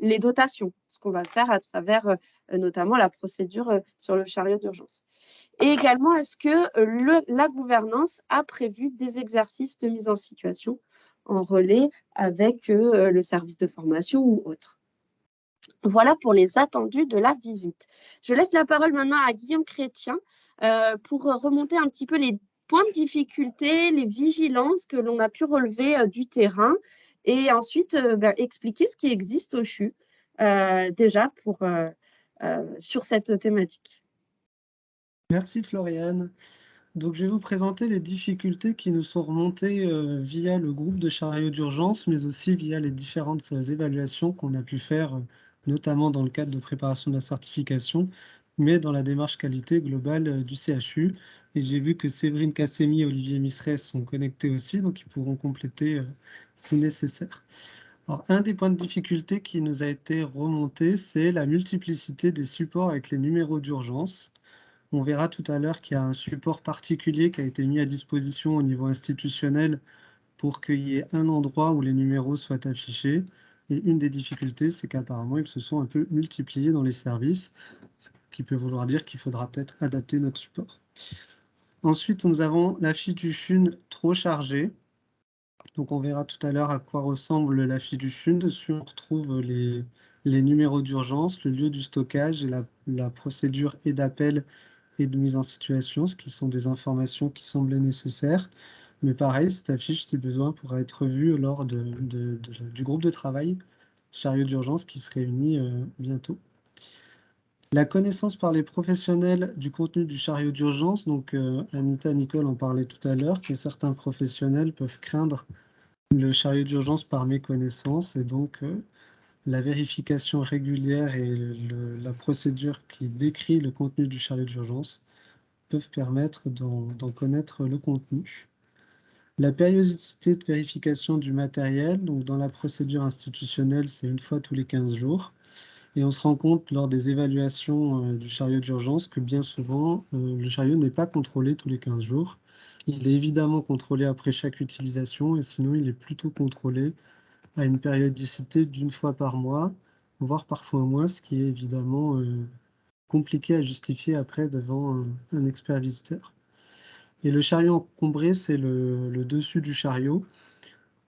les dotations, ce qu'on va faire à travers notamment la procédure sur le chariot d'urgence. Et également, est-ce que la gouvernance a prévu des exercices de mise en situation en relais avec le service de formation ou autre. Voilà pour les attendus de la visite. Je laisse la parole maintenant à Guillaume Chrétien pour remonter un petit peu les points de difficulté, les vigilances que l'on a pu relever du terrain et ensuite expliquer ce qui existe au CHU déjà sur cette thématique. Merci Floriane. Donc, je vais vous présenter les difficultés qui nous sont remontées via le groupe de chariot d'urgence, mais aussi via les différentes évaluations qu'on a pu faire, notamment dans le cadre de préparation de la certification, mais dans la démarche qualité globale du CHU. Et j'ai vu que Séverine Cassemi et Olivier Miseret sont connectés aussi, donc ils pourront compléter si nécessaire. Alors, un des points de difficulté qui nous a été remonté, c'est la multiplicité des supports avec les numéros d'urgence. On verra tout à l'heure qu'il y a un support particulier qui a été mis à disposition au niveau institutionnel pour qu'il y ait un endroit où les numéros soient affichés. Et une des difficultés, c'est qu'apparemment, ils se sont un peu multipliés dans les services, ce qui peut vouloir dire qu'il faudra peut-être adapter notre support. Ensuite, nous avons la fiche du CHUN trop chargée. Donc, on verra tout à l'heure à quoi ressemble la fiche du CHUN. Dessus, on retrouve les numéros d'urgence, le lieu du stockage et la procédure et d'appel et de mise en situation, ce qui sont des informations qui semblaient nécessaires. Mais pareil, cette affiche, si besoin, pourra être revue lors du groupe de travail chariot d'urgence qui se réunit bientôt. La connaissance par les professionnels du contenu du chariot d'urgence, donc Anita Nicole en parlait tout à l'heure, que certains professionnels peuvent craindre le chariot d'urgence par méconnaissance, et donc la vérification régulière et la procédure qui décrit le contenu du chariot d'urgence peuvent permettre d'en connaître le contenu. La périodicité de vérification du matériel, donc dans la procédure institutionnelle, c'est une fois tous les 15 jours. Et on se rend compte lors des évaluations du chariot d'urgence que bien souvent, le chariot n'est pas contrôlé tous les 15 jours. Il est évidemment contrôlé après chaque utilisation et sinon il est plutôt contrôlé à une périodicité d'une fois par mois, voire parfois un mois, ce qui est évidemment compliqué à justifier après devant un expert visiteur. Et le chariot encombré, c'est le dessus du chariot,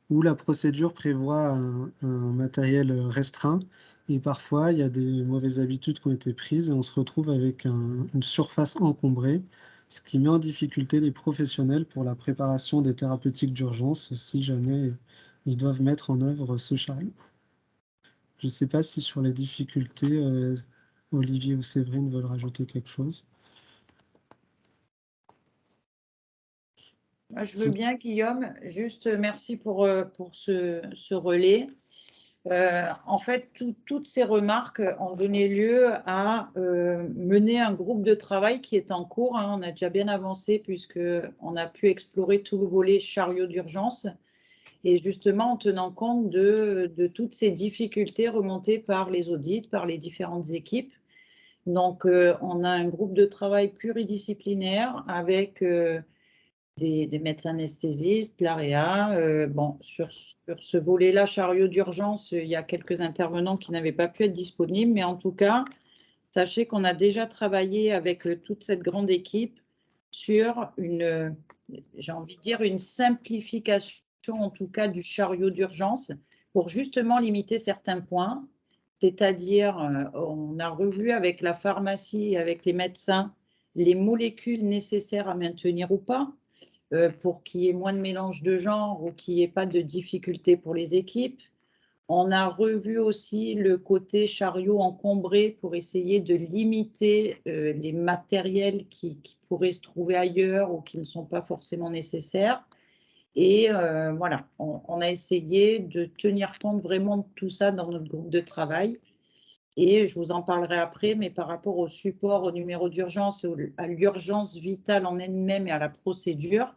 où la procédure prévoit un matériel restreint. Et parfois, il y a des mauvaises habitudes qui ont été prises et on se retrouve avec une surface encombrée, ce qui met en difficulté les professionnels pour la préparation des thérapeutiques d'urgence si jamais ils doivent mettre en œuvre ce chariot. Je ne sais pas si sur les difficultés, Olivier ou Séverine veulent rajouter quelque chose. Je veux bien, Guillaume. Juste merci pour ce relais. En fait, toutes ces remarques ont donné lieu à mener un groupe de travail qui est en cours. On a déjà bien avancé puisqu'on a pu explorer tout le volet chariot d'urgence. Et justement, en tenant compte de toutes ces difficultés remontées par les audits, par les différentes équipes. Donc, on a un groupe de travail pluridisciplinaire avec des médecins anesthésistes, l'AREA. Bon, sur ce volet-là, chariot d'urgence, il y a quelques intervenants qui n'avaient pas pu être disponibles, mais en tout cas, sachez qu'on a déjà travaillé avec toute cette grande équipe sur j'ai envie de dire, une simplification, en tout cas, du chariot d'urgence pour justement limiter certains points. C'est-à-dire, on a revu avec la pharmacie et avec les médecins les molécules nécessaires à maintenir ou pas, pour qu'il y ait moins de mélange de genres ou qu'il n'y ait pas de difficultés pour les équipes. On a revu aussi le côté chariot encombré pour essayer de limiter les matériels qui pourraient se trouver ailleurs ou qui ne sont pas forcément nécessaires. Et voilà, on a essayé de tenir compte vraiment de tout ça dans notre groupe de travail. Et je vous en parlerai après, mais par rapport au support, au numéro d'urgence, à l'urgence vitale en elle-même et à la procédure,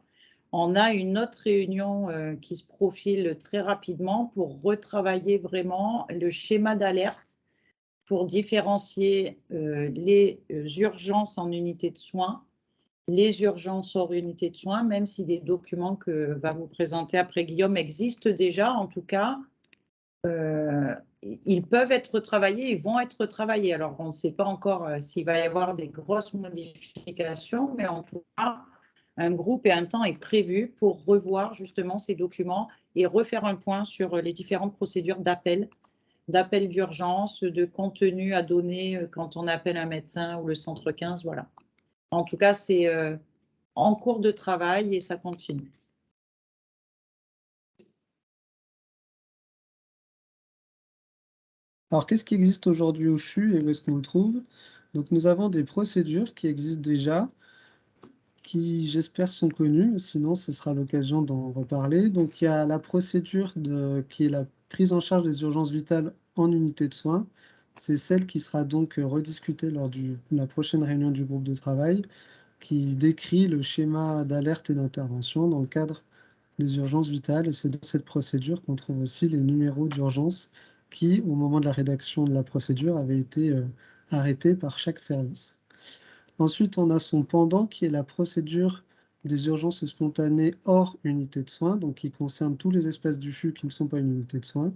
on a une autre réunion qui se profile très rapidement pour retravailler vraiment le schéma d'alerte pour différencier les urgences en unité de soins, les urgences hors unité de soins, même si les documents que va vous présenter après Guillaume existent déjà, en tout cas, ils peuvent être travaillés, ils vont être travaillés. Alors, on ne sait pas encore s'il va y avoir des grosses modifications, mais en tout cas, un groupe et un temps est prévu pour revoir justement ces documents et refaire un point sur les différentes procédures d'appel d'urgence, de contenu à donner quand on appelle un médecin ou le centre 15, voilà. En tout cas, c'est en cours de travail et ça continue. Alors, qu'est-ce qui existe aujourd'hui au CHU et où est-ce qu'on le trouve? Donc, nous avons des procédures qui existent déjà, qui, j'espère, sont connues. Sinon, ce sera l'occasion d'en reparler. Donc, il y a la procédure qui est la prise en charge des urgences vitales en unité de soins. C'est celle qui sera donc rediscutée lors de la prochaine réunion du groupe de travail, qui décrit le schéma d'alerte et d'intervention dans le cadre des urgences vitales. Et c'est dans cette procédure qu'on trouve aussi les numéros d'urgence qui, au moment de la rédaction de la procédure, avaient été arrêtés par chaque service. Ensuite, on a son pendant qui est la procédure des urgences spontanées hors unité de soins, donc qui concerne tous les espaces du CHU qui ne sont pas une unité de soins,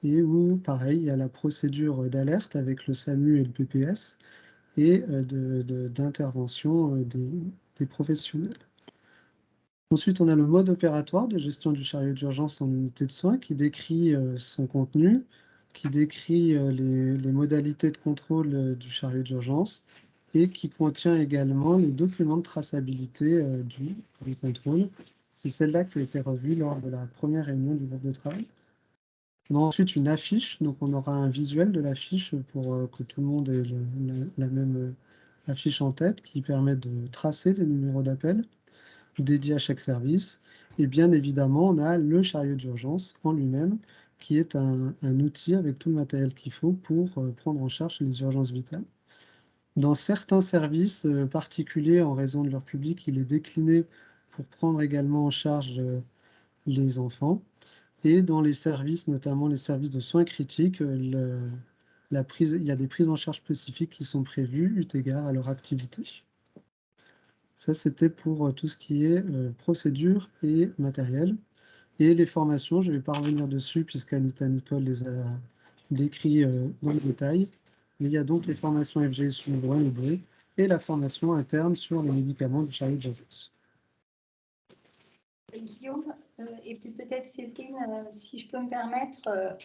et où, pareil, il y a la procédure d'alerte avec le SAMU et le PPS, et d'intervention des professionnels. Ensuite, on a le mode opératoire de gestion du chariot d'urgence en unité de soins qui décrit son contenu, qui décrit les modalités de contrôle du chariot d'urgence et qui contient également les documents de traçabilité du contrôle. C'est celle-là qui a été revue lors de la première réunion du groupe de travail. On a ensuite une affiche, donc on aura un visuel de l'affiche pour que tout le monde ait la même affiche en tête qui permet de tracer les numéros d'appel dédiés à chaque service. Et bien évidemment, on a le chariot d'urgence en lui-même qui est un outil avec tout le matériel qu'il faut pour prendre en charge les urgences vitales. Dans certains services particuliers, en raison de leur public, il est décliné pour prendre également en charge les enfants. Et dans les services, notamment les services de soins critiques, il y a des prises en charge spécifiques qui sont prévues eu égard à leur activité. Ça, c'était pour tout ce qui est procédure et matériel. Et les formations, je ne vais pas revenir dessus puisqu'Anita Nicole les a décrits dans le détail. Mais il y a donc les formations FGSU et la formation interne sur les médicaments du chariot d'urgence. Guillaume, et puis peut-être Séverine, si je peux me permettre,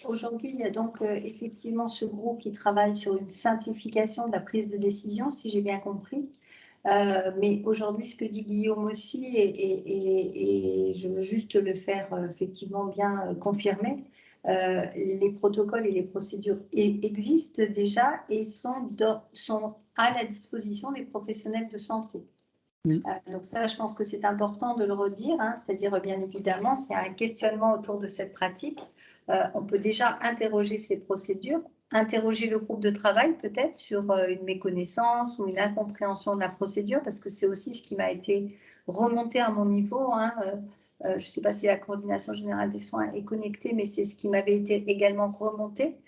aujourd'hui, il y a donc effectivement ce groupe qui travaille sur une simplification de la prise de décision, si j'ai bien compris. Mais aujourd'hui, ce que dit Guillaume aussi, et je veux juste le faire effectivement bien confirmer, les protocoles et les procédures existent déjà et sont à la disposition des professionnels de santé. Oui. Donc ça, je pense que c'est important de le redire, hein, c'est-à-dire bien évidemment, s'il y a un questionnement autour de cette pratique, on peut déjà interroger ces procédures, interroger le groupe de travail peut-être sur une méconnaissance ou une incompréhension de la procédure, parce que c'est aussi ce qui m'a été remonté à mon niveau. Hein, je ne sais pas si la coordination générale des soins est connectée, mais c'est ce qui m'avait été également remonté.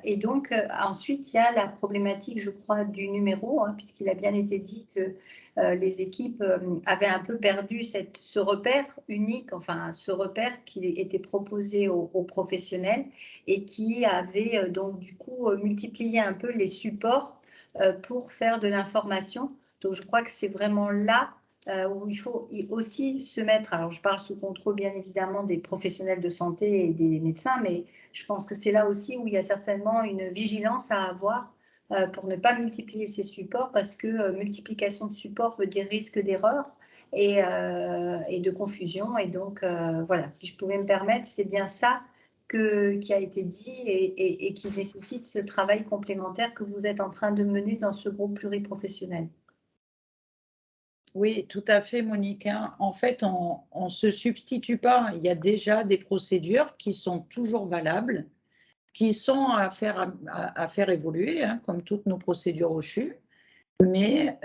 Et donc, ensuite, il y a la problématique, je crois, du numéro, hein, puisqu'il a bien été dit que les équipes avaient un peu perdu ce repère unique, enfin ce repère qui était proposé aux professionnels et qui avait donc du coup multiplié un peu les supports pour faire de l'information. Donc je crois que c'est vraiment là où il faut aussi se mettre, alors je parle sous contrôle bien évidemment des professionnels de santé et des médecins, mais je pense que c'est là aussi où il y a certainement une vigilance à avoir pour ne pas multiplier ces supports, parce que multiplication de supports veut dire risque d'erreur et de confusion. Et donc, voilà, si je pouvais me permettre, c'est bien ça qui a été dit et qui nécessite ce travail complémentaire que vous êtes en train de mener dans ce groupe pluriprofessionnel. Oui, tout à fait, Monique. En fait, on ne se substitue pas. Il y a déjà des procédures qui sont toujours valables, qui sont à faire évoluer, hein, comme toutes nos procédures au CHU. Mais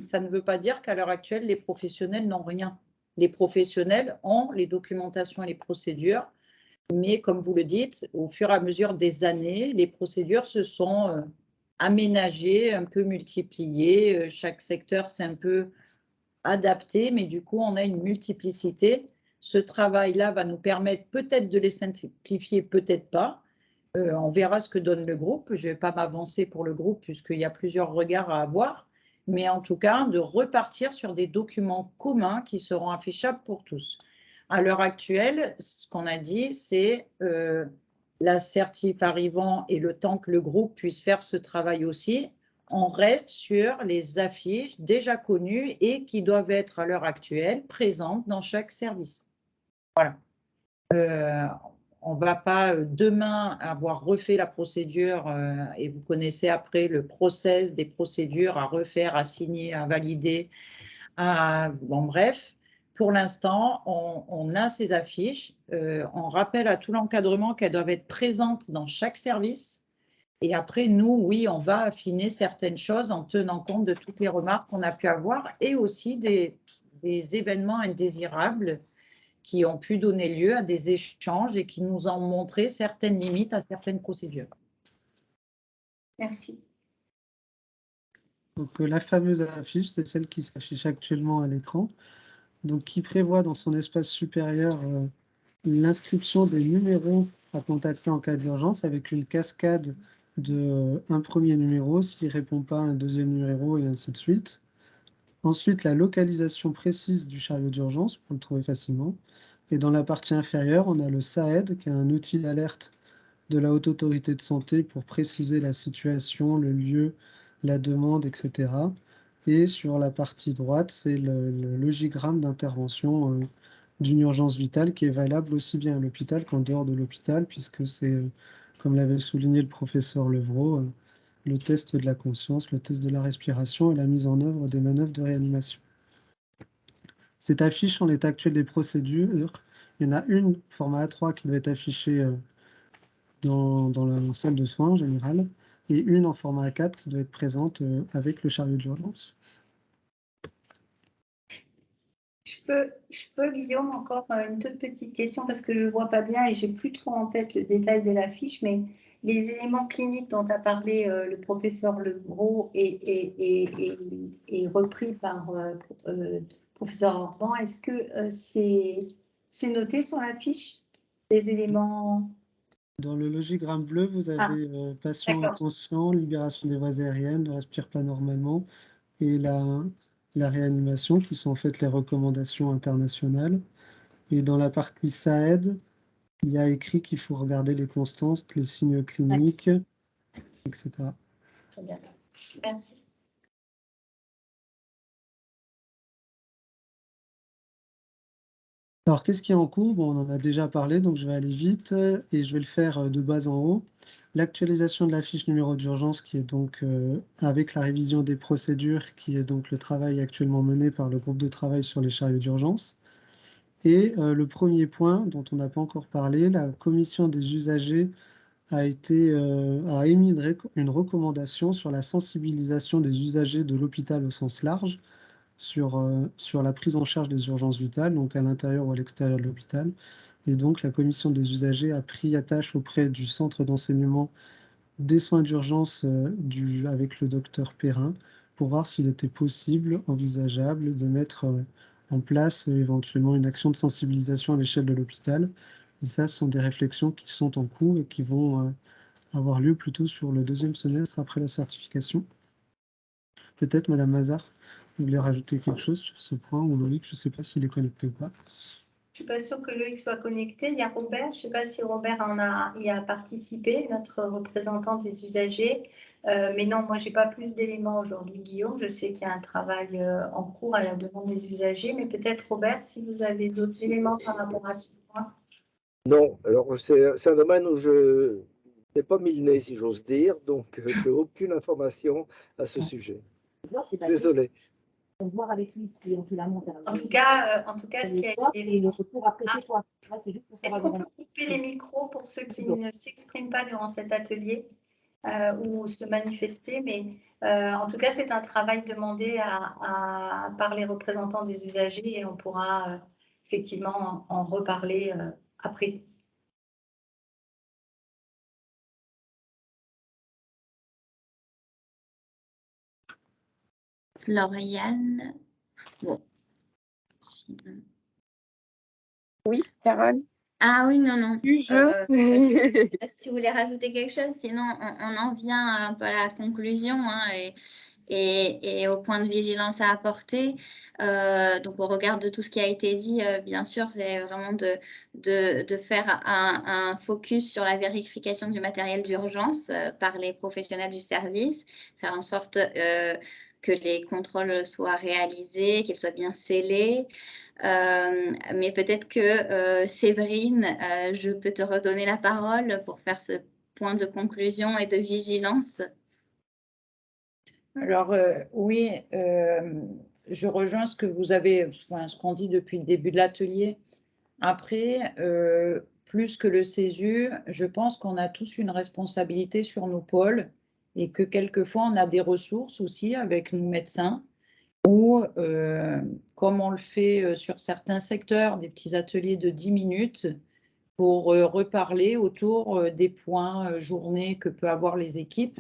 ça ne veut pas dire qu'à l'heure actuelle, les professionnels n'ont rien. Les professionnels ont les documentations et les procédures. Mais comme vous le dites, au fur et à mesure des années, les procédures se sont aménagées, un peu multipliées. Chaque secteur s'est un peu adapté, mais du coup, on a une multiplicité. Ce travail-là va nous permettre peut-être de les simplifier, peut-être pas. On verra ce que donne le groupe. Je ne vais pas m'avancer pour le groupe puisqu'il y a plusieurs regards à avoir, mais en tout cas, de repartir sur des documents communs qui seront affichables pour tous. À l'heure actuelle, ce qu'on a dit, c'est l'assertif arrivant et le temps que le groupe puisse faire ce travail aussi, on reste sur les affiches déjà connues et qui doivent être à l'heure actuelle présentes dans chaque service. Voilà. On ne va pas demain avoir refait la procédure et vous connaissez après le process des procédures à refaire, à signer, à valider. Bon, bref, pour l'instant, on a ces affiches. On rappelle à tout l'encadrement qu'elles doivent être présentes dans chaque service Et après, nous, oui, on va affiner certaines choses en tenant compte de toutes les remarques qu'on a pu avoir et aussi des événements indésirables qui ont pu donner lieu à des échanges et qui nous ont montré certaines limites à certaines procédures. Merci. Donc, la fameuse affiche, c'est celle qui s'affiche actuellement à l'écran, donc qui prévoit dans son espace supérieur l'inscription des numéros à contacter en cas d'urgence avec une cascade de un premier numéro, s'il ne répond pas, un deuxième numéro et ainsi de suite. Ensuite, la localisation précise du chariot d'urgence pour le trouver facilement. Et dans la partie inférieure, on a le SAED, qui est un outil d'alerte de la Haute Autorité de Santé pour préciser la situation, le lieu, la demande, etc. Et sur la partie droite, c'est le logigramme d'intervention d'une urgence vitale qui est valable aussi bien à l'hôpital qu'en dehors de l'hôpital, puisque c'est, comme l'avait souligné le professeur Levrault, le test de la conscience, le test de la respiration et la mise en œuvre des manœuvres de réanimation. Cette affiche en l'état actuel des procédures, il y en a une format A3 qui doit être affichée dans la salle de soins en général, et une en format A4 qui doit être présente avec le chariot d'urgence. Je peux, Guillaume, encore une toute petite question parce que je ne vois pas bien et j'ai plus trop en tête le détail de la fiche, mais les éléments cliniques dont a parlé le professeur Levrault et repris par professeur Orban, est-ce que c'est noté sur la fiche, les éléments? Dans le logigramme bleu, vous avez patient inconscient, libération des voies aériennes, ne respire pas normalement, et la réanimation, qui sont en fait les recommandations internationales. Et dans la partie SAED, il y a écrit qu'il faut regarder les constances, les signes cliniques, etc. Très bien. Merci. Alors, qu'est-ce qui est en cours? Bon, on en a déjà parlé, donc je vais aller vite et je vais le faire de bas en haut. L'actualisation de la fiche numéro d'urgence qui est donc avec la révision des procédures, qui est donc le travail actuellement mené par le groupe de travail sur les chariots d'urgence. Et le premier point dont on n'a pas encore parlé, la commission des usagers a émis une recommandation sur la sensibilisation des usagers de l'hôpital au sens large, sur la prise en charge des urgences vitales, donc à l'intérieur ou à l'extérieur de l'hôpital. Et donc, la commission des usagers a pris attache auprès du centre d'enseignement des soins d'urgence avec le docteur Perrin pour voir s'il était possible, envisageable, de mettre en place éventuellement une action de sensibilisation à l'échelle de l'hôpital. Et ça, ce sont des réflexions qui sont en cours et qui vont avoir lieu plutôt sur le deuxième semestre après la certification. Peut-être, Madame Mazar, vous voulez rajouter quelque chose sur ce point, ou Loïc, je ne sais pas s'il est connecté ou pas. Je ne suis pas sûre que Loïc soit connecté. Il y a Robert, je ne sais pas si Robert y a participé, notre représentant des usagers. Mais non, moi, je n'ai pas plus d'éléments aujourd'hui, Guillaume. Je sais qu'il y a un travail en cours à la demande des usagers, mais peut-être, Robert, si vous avez d'autres éléments par rapport à ce point. Non, alors c'est un domaine où je n'ai pas mis le nez, si j'ose dire, donc je n'ai aucune information à ce sujet. Désolé. Voir avec lui si on te la monte. En tout cas, ce qui a été fait. Est-ce qu'on peut couper les micros pour ceux qui ne s'expriment pas durant cet atelier ou se manifester? Mais en tout cas, c'est un travail demandé par les représentants des usagers et on pourra effectivement en reparler après. Lauriane. Bon. Oui, Carole. Ah oui, non. Du jeu. Je sais pas si vous voulez rajouter quelque chose, sinon on en vient un peu à la conclusion et au point de vigilance à apporter. Donc au regard de tout ce qui a été dit, bien sûr, c'est vraiment de faire un focus sur la vérification du matériel d'urgence par les professionnels du service, faire en sorte que les contrôles soient réalisés, qu'ils soient bien scellés. Mais peut-être que Séverine, je peux te redonner la parole pour faire ce point de conclusion et de vigilance. Alors oui, je rejoins ce que vous avez, ce qu'on dit depuis le début de l'atelier. Après, plus que le CESU, je pense qu'on a tous une responsabilité sur nos pôles et que quelquefois on a des ressources aussi avec nos médecins ou comme on le fait sur certains secteurs, des petits ateliers de 10 minutes pour reparler autour des points journée que peuvent avoir les équipes,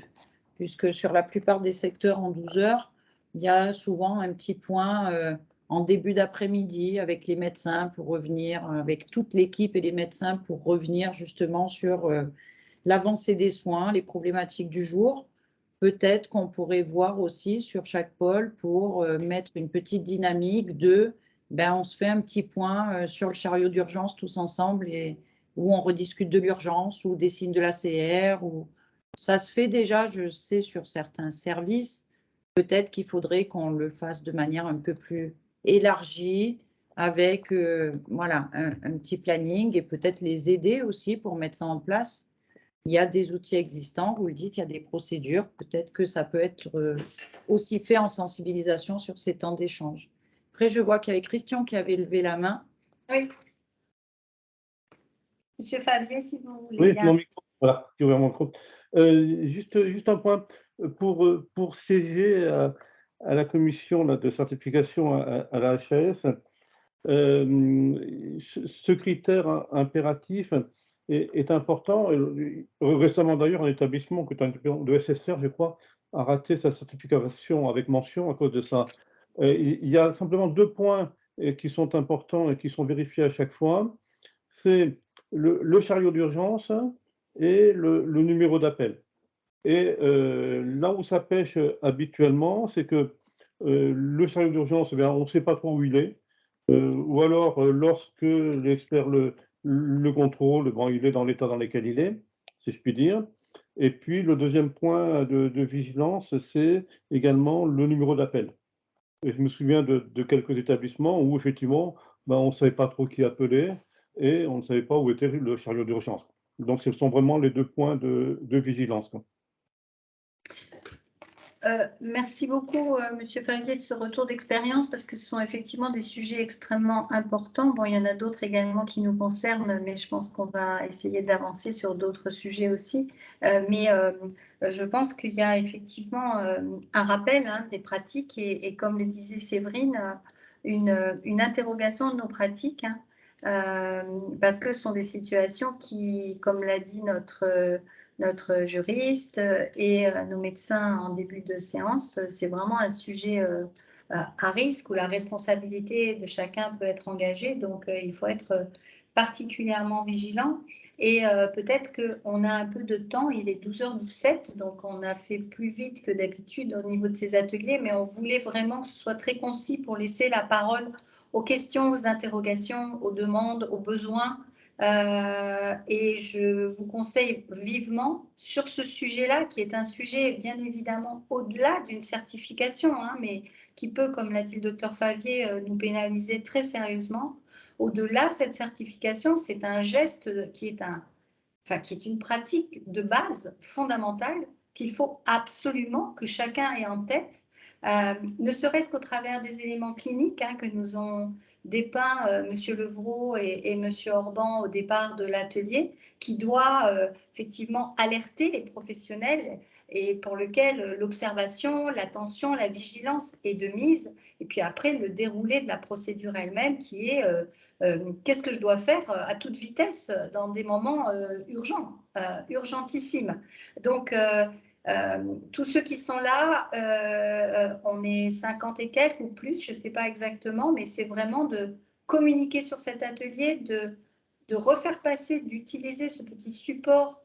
puisque sur la plupart des secteurs en 12 heures, il y a souvent un petit point en début d'après-midi avec les médecins pour revenir, avec toute l'équipe et les médecins pour revenir justement sur l'avancée des soins, les problématiques du jour. Peut-être qu'on pourrait voir aussi sur chaque pôle pour mettre une petite dynamique de on se fait un petit point sur le chariot d'urgence tous ensemble et où on rediscute de l'urgence ou des signes de l'ACR. Ou... Ça se fait déjà, je sais, sur certains services. Peut-être qu'il faudrait qu'on le fasse de manière un peu plus élargie avec voilà, un petit planning et peut-être les aider aussi pour mettre ça en place. Il y a des outils existants, vous le dites, il y a des procédures. Peut-être que ça peut être aussi fait en sensibilisation sur ces temps d'échange. Après, je vois qu'il y avait Christian qui avait levé la main. Oui. Monsieur Favier, si vous voulez. Oui, bien. mon micro, voilà, j'ai ouvert mon micro. Juste un point, pour siéger à la commission là, de certification à la HAS, ce critère impératif est important. Récemment d'ailleurs, un établissement qui est un de SSR, je crois, a raté sa certification avec mention à cause de ça. Il y a simplement 2 points qui sont importants et qui sont vérifiés à chaque fois. C'est le chariot d'urgence et le numéro d'appel. Et là où ça pêche habituellement, c'est que le chariot d'urgence, on ne sait pas trop où il est. Ou alors, lorsque l'expert le contrôle, il est dans l'état dans lequel il est, si je puis dire. Et puis, le deuxième point de vigilance, c'est également le numéro d'appel. Et je me souviens de quelques établissements où, effectivement, on ne savait pas trop qui appeler et on ne savait pas où était le chariot d'urgence. Donc, ce sont vraiment les 2 points de vigilance, quoi. Merci beaucoup, Monsieur Favier, de ce retour d'expérience, parce que ce sont effectivement des sujets extrêmement importants. Bon, il y en a d'autres également qui nous concernent, mais je pense qu'on va essayer d'avancer sur d'autres sujets aussi. Mais je pense qu'il y a effectivement un rappel des pratiques et comme le disait Séverine, une interrogation de nos pratiques, parce que ce sont des situations qui, comme l'a dit notre juriste et nos médecins en début de séance, c'est vraiment un sujet à risque où la responsabilité de chacun peut être engagée. Donc, il faut être particulièrement vigilant. Et peut-être qu'on a un peu de temps, il est 12h17, donc on a fait plus vite que d'habitude au niveau de ces ateliers, mais on voulait vraiment que ce soit très concis pour laisser la parole aux questions, aux interrogations, aux demandes, aux besoins. Et je vous conseille vivement sur ce sujet-là, qui est un sujet bien évidemment au-delà d'une certification, mais qui peut, comme l'a dit le docteur Favier, nous pénaliser très sérieusement. Au-delà de cette certification, c'est un geste qui est une pratique de base fondamentale qu'il faut absolument que chacun ait en tête, ne serait-ce qu'au travers des éléments cliniques que nous ont dépeint Monsieur Levrault et Monsieur Orban au départ de l'atelier, qui doit effectivement alerter les professionnels et pour lequel l'observation, l'attention, la vigilance est de mise. Et puis après, le déroulé de la procédure elle-même qui est qu'est-ce que je dois faire à toute vitesse dans des moments urgents, urgentissimes. Donc, tous ceux qui sont là, on est 50 et quelques ou plus, je ne sais pas exactement, mais c'est vraiment de communiquer sur cet atelier, de refaire passer, d'utiliser ce petit support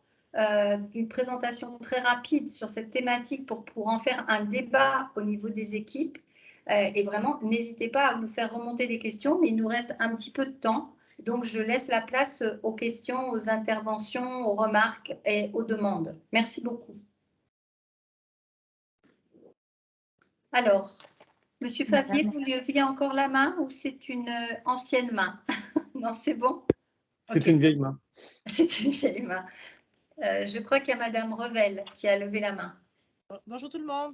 d'une présentation très rapide sur cette thématique pour en faire un débat au niveau des équipes. Et vraiment, n'hésitez pas à nous faire remonter des questions, mais il nous reste un petit peu de temps. Donc, je laisse la place aux questions, aux interventions, aux remarques et aux demandes. Merci beaucoup. Alors, Monsieur Favier, vous leviez encore la main ou c'est une ancienne main? Non, c'est bon? C'est une vieille main. C'est une vieille main. Je crois qu'il y a Madame Revel qui a levé la main. Bonjour tout le monde.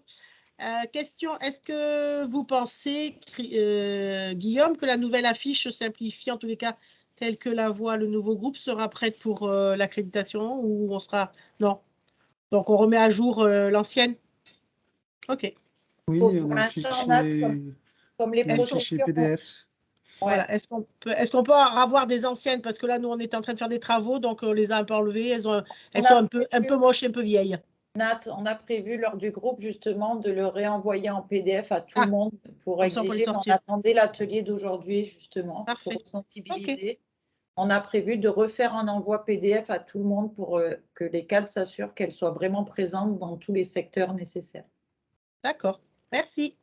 Question, est-ce que vous pensez, Guillaume, que la nouvelle affiche simplifie en tous les cas tel que la voit le nouveau groupe, sera prête pour l'accréditation ou on sera... Non. Donc, on remet à jour l'ancienne? OK. Oui, Pour on a le l'instant, Nat, comme les fichier procédures. PDF. Voilà. Est-ce qu'on peut avoir des anciennes? Parce que là, nous, on est en train de faire des travaux, donc on les a un peu enlevées. Elles sont un peu moches et un peu vieilles. Nat, on a prévu lors du groupe justement de le réenvoyer en PDF à tout le monde pour comme ça, on peut les exiger. On sortir. attendait l'atelier d'aujourd'hui justement pour sensibiliser. On a prévu de refaire un envoi PDF à tout le monde pour que les cadres s'assurent qu'elles soient vraiment présentes dans tous les secteurs nécessaires. D'accord, merci.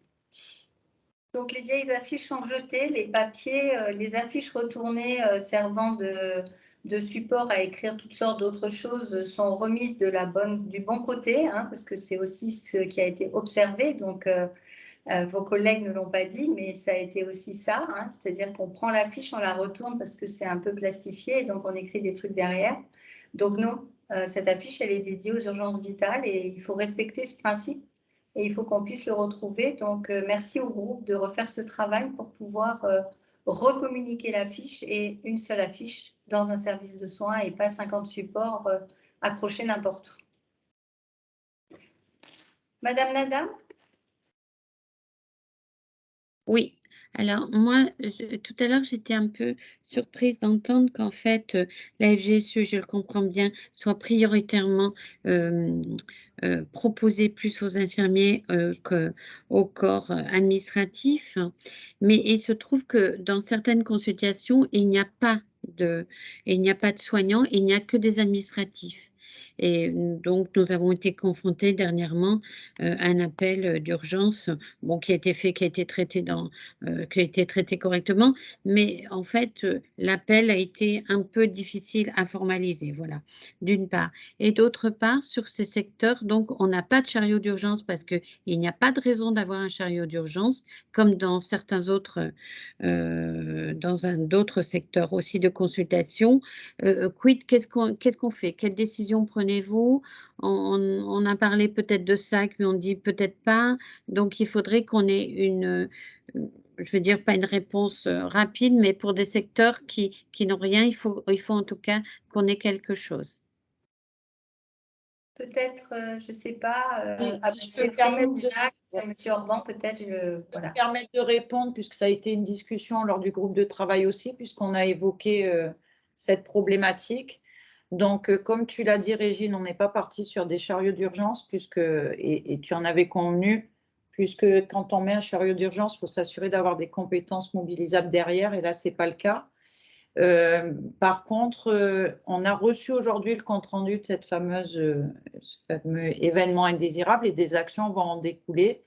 Donc, les vieilles affiches sont jetées, les papiers, les affiches retournées servant de support à écrire toutes sortes d'autres choses sont remises du bon côté, hein, parce que c'est aussi ce qui a été observé. Donc, vos collègues ne l'ont pas dit, mais ça a été aussi ça, hein, c'est-à-dire qu'on prend l'affiche, on la retourne parce que c'est un peu plastifié et donc on écrit des trucs derrière. Donc non, cette affiche, elle est dédiée aux urgences vitales et il faut respecter ce principe et il faut qu'on puisse le retrouver. Donc merci au groupe de refaire ce travail pour pouvoir recommuniquer l'affiche et une seule affiche dans un service de soins et pas 50 supports accrochés n'importe où. Madame Nadam? Oui, alors moi, tout à l'heure, j'étais un peu surprise d'entendre qu'en fait, la FGSE, je le comprends bien, soit prioritairement proposée plus aux infirmiers qu'au corps administratif. Mais il se trouve que dans certaines consultations, il n'y a pas de soignants, il n'y a que des administratifs. Et donc, nous avons été confrontés dernièrement à un appel d'urgence, bon, qui a été fait, qui a été traité correctement, mais en fait, l'appel a été un peu difficile à formaliser, voilà, d'une part. Et d'autre part, sur ces secteurs, donc, on n'a pas de chariot d'urgence parce qu'il n'y a pas de raison d'avoir un chariot d'urgence, comme dans certains autres, d'autres secteurs aussi de consultation. Quid, qu'est-ce qu'on fait? Quelle décision prenez-vous? On a parlé peut-être de ça, mais on dit peut-être pas. Donc, il faudrait qu'on ait je veux dire, pas une réponse rapide, mais pour des secteurs qui n'ont rien, il faut en tout cas qu'on ait quelque chose. Peut-être, je ne sais pas, Si je peux me permettre Jacques, M. Orban, peut-être, voilà. Me permettre de répondre, puisque ça a été une discussion lors du groupe de travail aussi, puisqu'on a évoqué cette problématique. Donc, comme tu l'as dit, Régine, on n'est pas parti sur des chariots d'urgence, et tu en avais convenu, puisque quand on met un chariot d'urgence, il faut s'assurer d'avoir des compétences mobilisables derrière, et là, ce n'est pas le cas. Par contre, on a reçu aujourd'hui le compte-rendu de ce fameux événement indésirable et des actions vont en découler.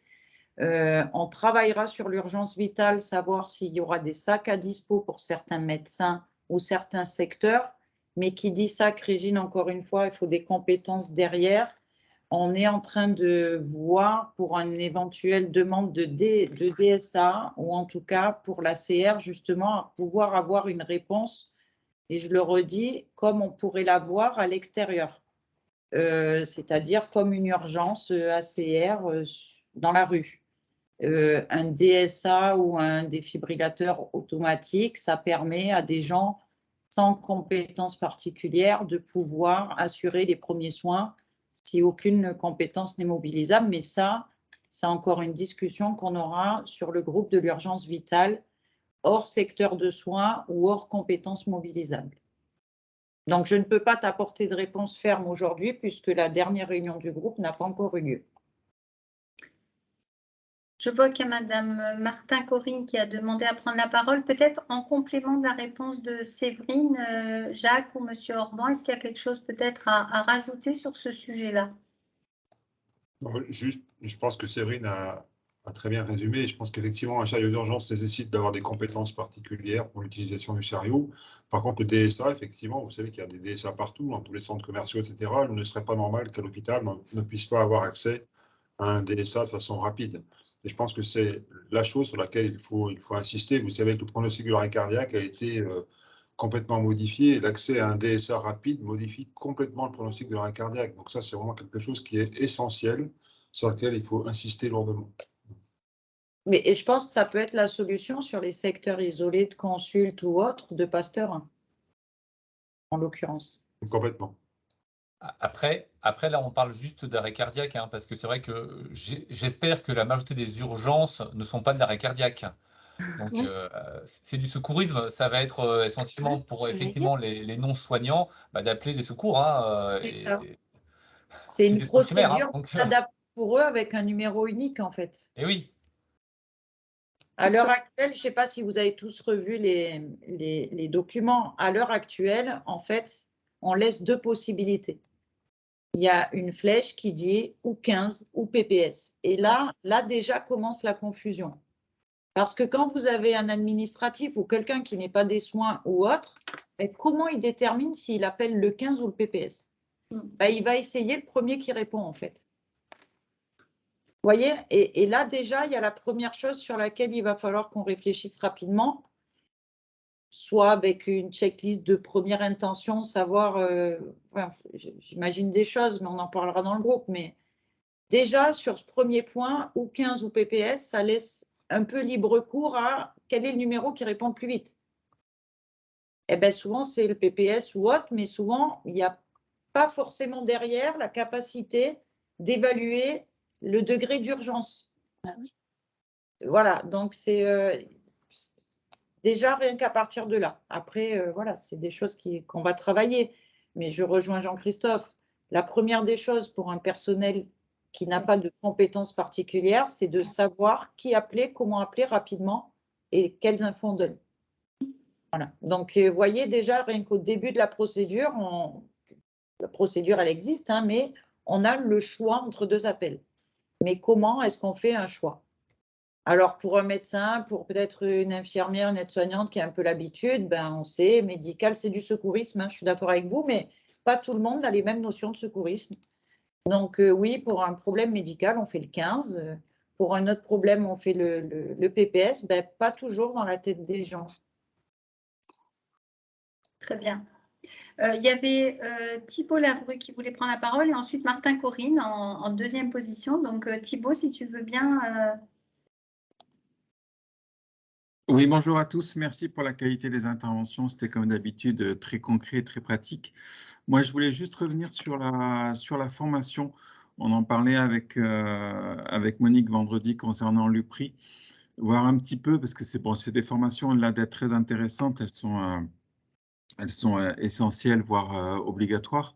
On travaillera sur l'urgence vitale, savoir s'il y aura des sacs à dispo pour certains médecins ou certains secteurs. Mais qui dit sac, Régine, encore une fois, il faut des compétences derrière. On est en train de voir pour une éventuelle demande de DSA ou en tout cas pour la CR, justement, à pouvoir avoir une réponse. Et je le redis, comme on pourrait l'avoir à l'extérieur. C'est-à-dire comme une urgence ACR dans la rue. Un DSA ou un défibrillateur automatique, ça permet à des gens sans compétences particulières de pouvoir assurer les premiers soins si aucune compétence n'est mobilisable. Mais ça, c'est encore une discussion qu'on aura sur le groupe de l'urgence vitale, hors secteur de soins ou hors compétences mobilisables. Donc, je ne peux pas t'apporter de réponse ferme aujourd'hui puisque la dernière réunion du groupe n'a pas encore eu lieu. Je vois qu'il y a Madame Martin Corinne qui a demandé à prendre la parole. Peut-être en complément de la réponse de Séverine, Jacques ou Monsieur Orban, est-ce qu'il y a quelque chose peut-être à rajouter sur ce sujet-là? Juste, je pense que Séverine a très bien résumé. Je pense qu'effectivement, un chariot d'urgence nécessite d'avoir des compétences particulières pour l'utilisation du chariot. Par contre, le DSA, effectivement, vous savez qu'il y a des DSA partout, dans tous les centres commerciaux, etc. Il ne serait pas normal qu'à l'hôpital, on ne puisse pas avoir accès à un DSA de façon rapide. Et je pense que c'est la chose sur laquelle il faut insister. Vous savez que le pronostic de l'arrêt cardiaque a été complètement modifié. L'accès à un DSA rapide modifie complètement le pronostic de l'arrêt cardiaque. Donc ça, c'est vraiment quelque chose qui est essentiel, sur lequel il faut insister lourdement. Mais je pense que ça peut être la solution sur les secteurs isolés de consulte ou autres de Pasteur. en l'occurrence. Complètement. Après, là, on parle juste d'arrêt cardiaque, hein, parce que c'est vrai que j'espère que la majorité des urgences ne sont pas de l'arrêt cardiaque. Donc, Oui. c'est du secourisme. Ça va être essentiellement pour effectivement les non-soignants d'appeler les secours. Hein, C'est ça. et C'est une des soins primaires. Hein, procédure donc, adaptée pour eux avec un numéro unique, en fait. et oui. À l'heure actuelle, je ne sais pas si vous avez tous revu les documents. À l'heure actuelle, en fait, on laisse deux possibilités. Il y a une flèche qui dit ou 15 ou PPS. Et là déjà commence la confusion. Parce que quand vous avez un administratif ou quelqu'un qui n'est pas des soins ou autre, comment il détermine s'il appelle le 15 ou le PPS? Il va essayer le premier qui répond, en fait. Vous voyez, et là, déjà, il y a la première chose sur laquelle il va falloir qu'on réfléchisse rapidement, soit avec une checklist de première intention, savoir, j'imagine des choses, mais on en parlera dans le groupe, mais déjà, sur ce premier point, ou 15 ou PPS, ça laisse un peu libre cours à quel est le numéro qui répond le plus vite. Eh bien, souvent, c'est le PPS ou autre, mais souvent, il n'y a pas forcément derrière la capacité d'évaluer le degré d'urgence. Voilà, donc c'est déjà rien qu'à partir de là. Après, voilà, c'est des choses qu'on va travailler. Mais je rejoins Jean-Christophe. La première des choses pour un personnel qui n'a pas de compétences particulières, c'est de savoir qui appeler, comment appeler rapidement et quelles infos on donne. Voilà. Donc, vous voyez déjà, rien qu'au début de la procédure, la procédure, elle existe, hein, mais on a le choix entre deux appels. Mais comment est-ce qu'on fait un choix? Alors, pour un médecin, pour peut-être une infirmière, une aide-soignante qui a un peu l'habitude, on sait, médical, c'est du secourisme, hein, je suis d'accord avec vous, mais pas tout le monde a les mêmes notions de secourisme. Donc, oui, pour un problème médical, on fait le 15. Pour un autre problème, on fait le PPS. Pas toujours dans la tête des gens. Très bien. Il y avait Thibault Lavrue qui voulait prendre la parole et ensuite Martin Corinne en deuxième position. Donc, Thibault, si tu veux bien. Oui, bonjour à tous. Merci pour la qualité des interventions. C'était comme d'habitude très concret et très pratique. Moi, je voulais juste revenir sur la formation. On en parlait avec Monique vendredi concernant l'UPRI. Voir un petit peu, parce que c'est des formations là d'être très intéressantes. Elles sont essentielles, voire obligatoires.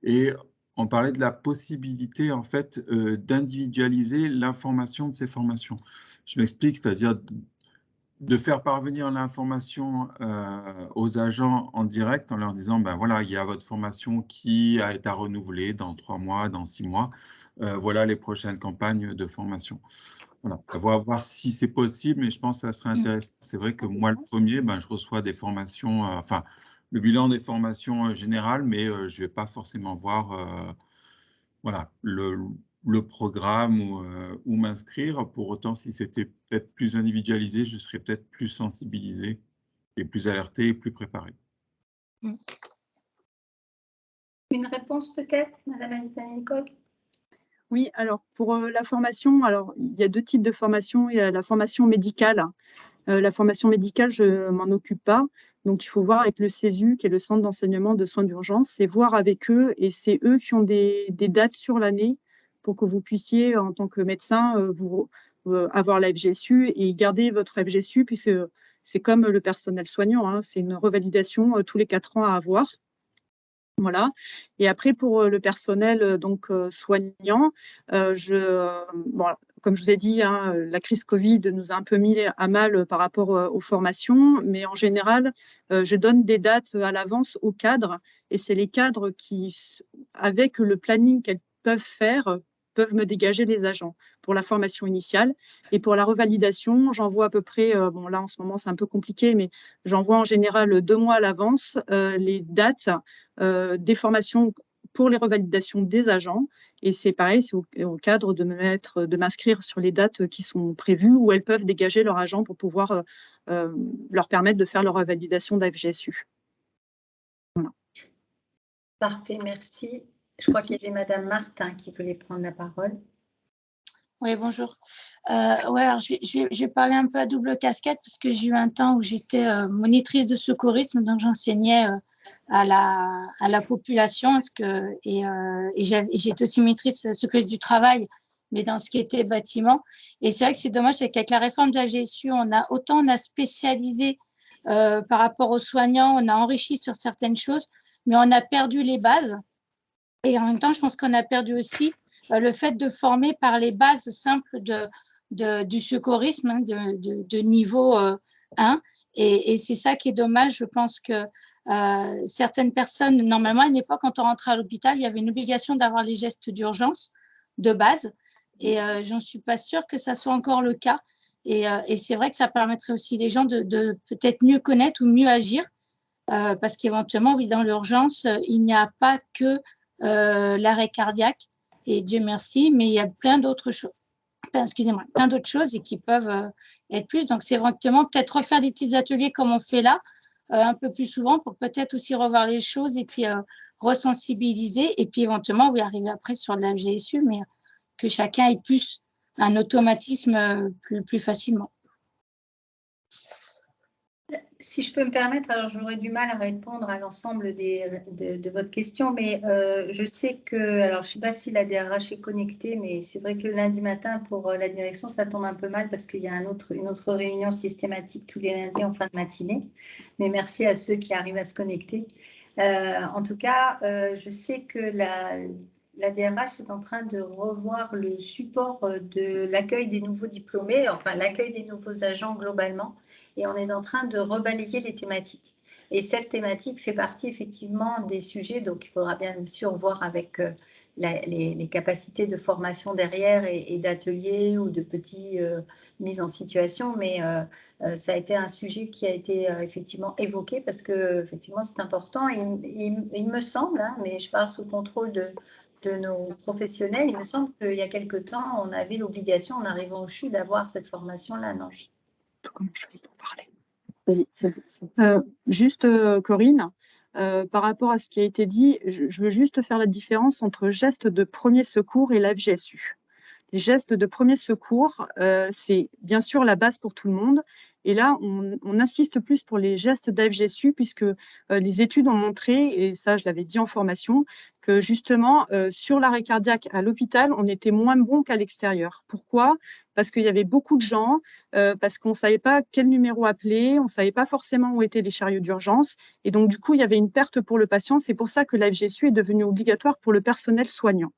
Et on parlait de la possibilité, en fait, d'individualiser l'information de ces formations. Je m'explique, c'est-à-dire de faire parvenir l'information aux agents en direct en leur disant, voilà, il y a votre formation qui est à renouveler dans 3 mois, dans 6 mois. Voilà les prochaines campagnes de formation. Voilà, voir si c'est possible, mais je pense que ça serait intéressant. C'est vrai que moi, le premier, je reçois des formations, le bilan des formations générales, mais je ne vais pas forcément voir voilà, le programme ou m'inscrire. Pour autant, si c'était peut-être plus individualisé, je serais peut-être plus sensibilisé et plus alerté et plus préparé. Une réponse peut-être, Madame Anita Nicole? Oui, alors pour la formation, alors il y a 2 types de formation. Il y a la formation médicale. La formation médicale, je ne m'en occupe pas. Donc, il faut voir avec le CESU, qui est le Centre d'enseignement de soins d'urgence, et voir avec eux. Et c'est eux qui ont des dates sur l'année pour que vous puissiez, en tant que médecin, avoir la FGSU et garder votre FGSU, puisque c'est comme le personnel soignant, hein, c'est une revalidation tous les 4 ans à avoir. Voilà. Et après, pour le personnel soignant, comme je vous ai dit, hein, la crise Covid nous a un peu mis à mal par rapport aux formations, mais en général, je donne des dates à l'avance aux cadres, et c'est les cadres qui, avec le planning qu'elles peuvent faire, peuvent me dégager les agents pour la formation initiale. Et pour la revalidation, j'envoie à peu près, là en ce moment c'est un peu compliqué, mais j'envoie en général 2 mois à l'avance les dates des formations pour les revalidations des agents. Et c'est pareil, c'est au cadre de m'inscrire sur les dates qui sont prévues, où elles peuvent dégager leur agent pour pouvoir leur permettre de faire leur revalidation d'AFGSU. Voilà. Parfait, merci. Je crois qu'il y avait Madame Martin qui voulait prendre la parole. Oui, bonjour. Alors je vais parler un peu à double casquette parce que j'ai eu un temps où j'étais monitrice de secourisme, donc j'enseignais à la population. Et j'étais aussi maîtrise secrétaire du travail, mais dans ce qui était bâtiment. Et c'est vrai que c'est dommage, c'est qu'avec la réforme de la GSU, on a spécialisé par rapport aux soignants, on a enrichi sur certaines choses, mais on a perdu les bases. Et en même temps, je pense qu'on a perdu aussi le fait de former par les bases simples du secourisme, hein, de niveau 1. Et c'est ça qui est dommage. Je pense que certaines personnes, normalement, à une époque, quand on rentrait à l'hôpital, il y avait une obligation d'avoir les gestes d'urgence de base. Et je ne suis pas sûre que ça soit encore le cas. Et c'est vrai que ça permettrait aussi les gens de peut-être mieux connaître ou mieux agir. Parce qu'éventuellement, oui, dans l'urgence, il n'y a pas que l'arrêt cardiaque, et Dieu merci, mais il y a plein d'autres choses. Excusez-moi, plein d'autres choses et qui peuvent être plus. Donc, c'est éventuellement peut-être refaire des petits ateliers comme on fait là, un peu plus souvent, pour peut-être aussi revoir les choses et puis resensibiliser. Et puis éventuellement, oui, arriver après sur de la GSU, mais que chacun ait plus un automatisme plus facilement. Si je peux me permettre, alors j'aurais du mal à répondre à l'ensemble de votre question, mais je sais que, alors je ne sais pas si la DRH est connectée, mais c'est vrai que le lundi matin pour la direction, ça tombe un peu mal parce qu'il y a une autre réunion systématique tous les lundis en fin de matinée. Mais merci à ceux qui arrivent à se connecter. En tout cas, je sais que la DRH est en train de revoir le support de l'accueil des nouveaux diplômés, enfin l'accueil des nouveaux agents globalement. Et on est en train de rebalayer les thématiques. Et cette thématique fait partie effectivement des sujets, donc il faudra bien sûr voir avec les capacités de formation derrière et d'ateliers ou de petits mises en situation, mais ça a été un sujet qui a été effectivement évoqué parce que effectivement c'est important. Il me semble, hein, mais je parle sous contrôle de nos professionnels, il me semble qu'il y a quelque temps, on avait l'obligation en arrivant au CHU d'avoir cette formation-là, non ? Comment je fais pour parler? Vas-y, c'est bon. Juste, Corinne, par rapport à ce qui a été dit, je veux juste faire la différence entre gestes de premier secours et la FGSU. Les gestes de premier secours, c'est bien sûr la base pour tout le monde. Et là, on insiste plus pour les gestes d'AFGSU puisque les études ont montré, et ça je l'avais dit en formation, que justement sur l'arrêt cardiaque à l'hôpital, on était moins bon qu'à l'extérieur. Pourquoi? Parce qu'il y avait beaucoup de gens, parce qu'on ne savait pas quel numéro appeler, on ne savait pas forcément où étaient les chariots d'urgence. Et donc du coup, il y avait une perte pour le patient. C'est pour ça que l'AFGSU est devenue obligatoire pour le personnel soignant.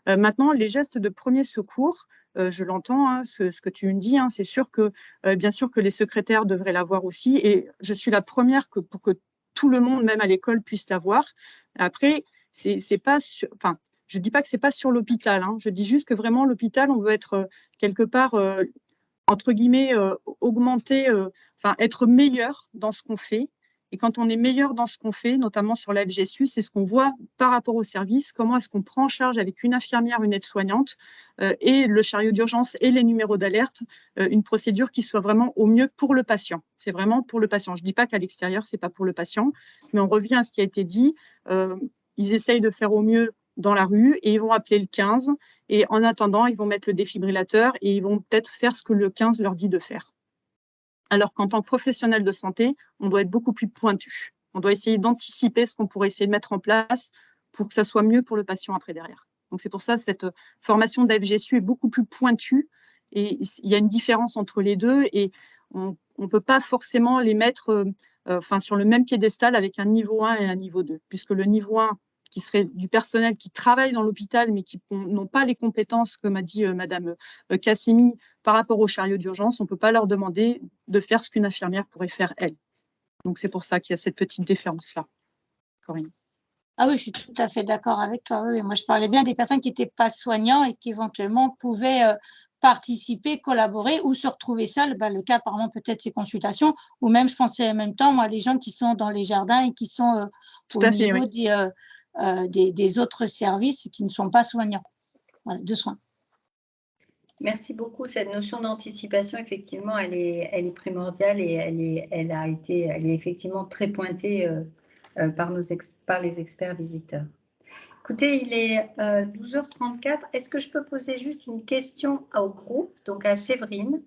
Maintenant, les gestes de premier secours, je l'entends, hein, ce que tu me dis, hein, c'est sûr que, bien sûr que les secrétaires devraient l'avoir aussi, et je suis la première pour que tout le monde, même à l'école, puisse l'avoir. Après, c'est pas enfin, je ne dis pas que ce n'est pas sur l'hôpital, hein, je dis juste que vraiment, l'hôpital, on veut être quelque part, entre guillemets, augmenter, enfin, être meilleur dans ce qu'on fait. Et quand on est meilleur dans ce qu'on fait, notamment sur la FGSU, c'est ce qu'on voit par rapport au service, comment est-ce qu'on prend en charge avec une infirmière, une aide-soignante et le chariot d'urgence et les numéros d'alerte, une procédure qui soit vraiment au mieux pour le patient. C'est vraiment pour le patient. Je ne dis pas qu'à l'extérieur, ce n'est pas pour le patient, mais on revient à ce qui a été dit. Ils essayent de faire au mieux dans la rue et ils vont appeler le 15 et en attendant, ils vont mettre le défibrillateur et ils vont peut-être faire ce que le 15 leur dit de faire. Alors qu'en tant que professionnel de santé, on doit être beaucoup plus pointu. On doit essayer d'anticiper ce qu'on pourrait essayer de mettre en place pour que ça soit mieux pour le patient après derrière. Donc c'est pour ça que cette formation d'AFGSU est beaucoup plus pointue et il y a une différence entre les deux et on ne peut pas forcément les mettre sur le même piédestal avec un niveau 1 et un niveau 2, puisque le niveau 1 qui serait du personnel qui travaille dans l'hôpital, mais qui n'ont pas les compétences, comme a dit Madame Kassemi, par rapport aux chariots d'urgence, on ne peut pas leur demander de faire ce qu'une infirmière pourrait faire, elle. Donc, c'est pour ça qu'il y a cette petite différence-là. Corinne. Ah oui, je suis tout à fait d'accord avec toi. Oui, moi, je parlais bien des personnes qui n'étaient pas soignants et qui éventuellement pouvaient participer, collaborer ou se retrouver seuls. Le cas, par exemple, peut-être ces consultations, ou même, je pensais en même temps, moi, les gens qui sont dans les jardins et qui sont au niveau des autres services qui ne sont pas soignants, voilà, de soins. Merci beaucoup. Cette notion d'anticipation, effectivement, elle est primordiale et elle est effectivement très pointée par les experts visiteurs. Écoutez, il est 12h34. Est-ce que je peux poser juste une question au groupe, donc à Séverine?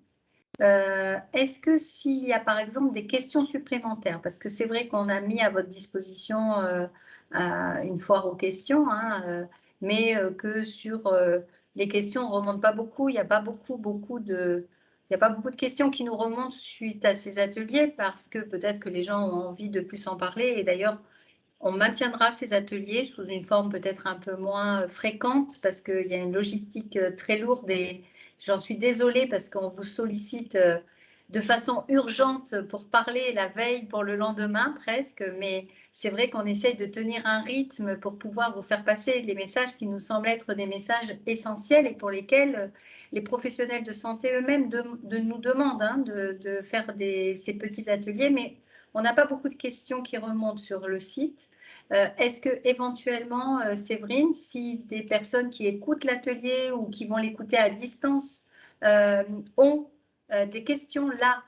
Est-ce que s'il y a par exemple des questions supplémentaires, parce que c'est vrai qu'on a mis à votre disposition une foire aux questions, hein, mais que sur les questions, on ne remonte pas beaucoup, il n'y a pas beaucoup de questions qui nous remontent suite à ces ateliers, parce que peut-être que les gens ont envie de plus en parler. Et d'ailleurs, on maintiendra ces ateliers sous une forme peut-être un peu moins fréquente, parce qu'il y a une logistique très lourde et j'en suis désolée parce qu'on vous sollicite de façon urgente pour parler la veille pour le lendemain presque, mais c'est vrai qu'on essaye de tenir un rythme pour pouvoir vous faire passer les messages qui nous semblent être des messages essentiels et pour lesquels les professionnels de santé eux-mêmes nous demandent hein, de faire ces petits ateliers, mais on n'a pas beaucoup de questions qui remontent sur le site. Est-ce que éventuellement, Séverine, si des personnes qui écoutent l'atelier ou qui vont l'écouter à distance ont des questions là,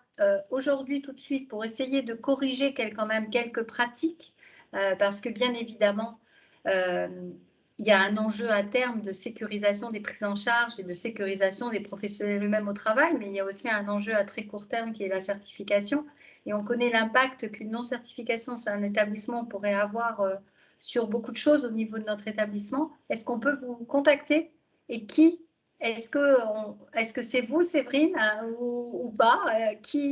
aujourd'hui, tout de suite, pour essayer de corriger quand même quelques pratiques, parce que bien évidemment, il y a un enjeu à terme de sécurisation des prises en charge et de sécurisation des professionnels eux-mêmes au travail, mais il y a aussi un enjeu à très court terme qui est la certification. Et on connaît l'impact qu'une non-certification d'un établissement pourrait avoir sur beaucoup de choses au niveau de notre établissement. Est-ce qu'on peut vous contacter? Et qui? Est-ce que c'est vous, Séverine, ou pas?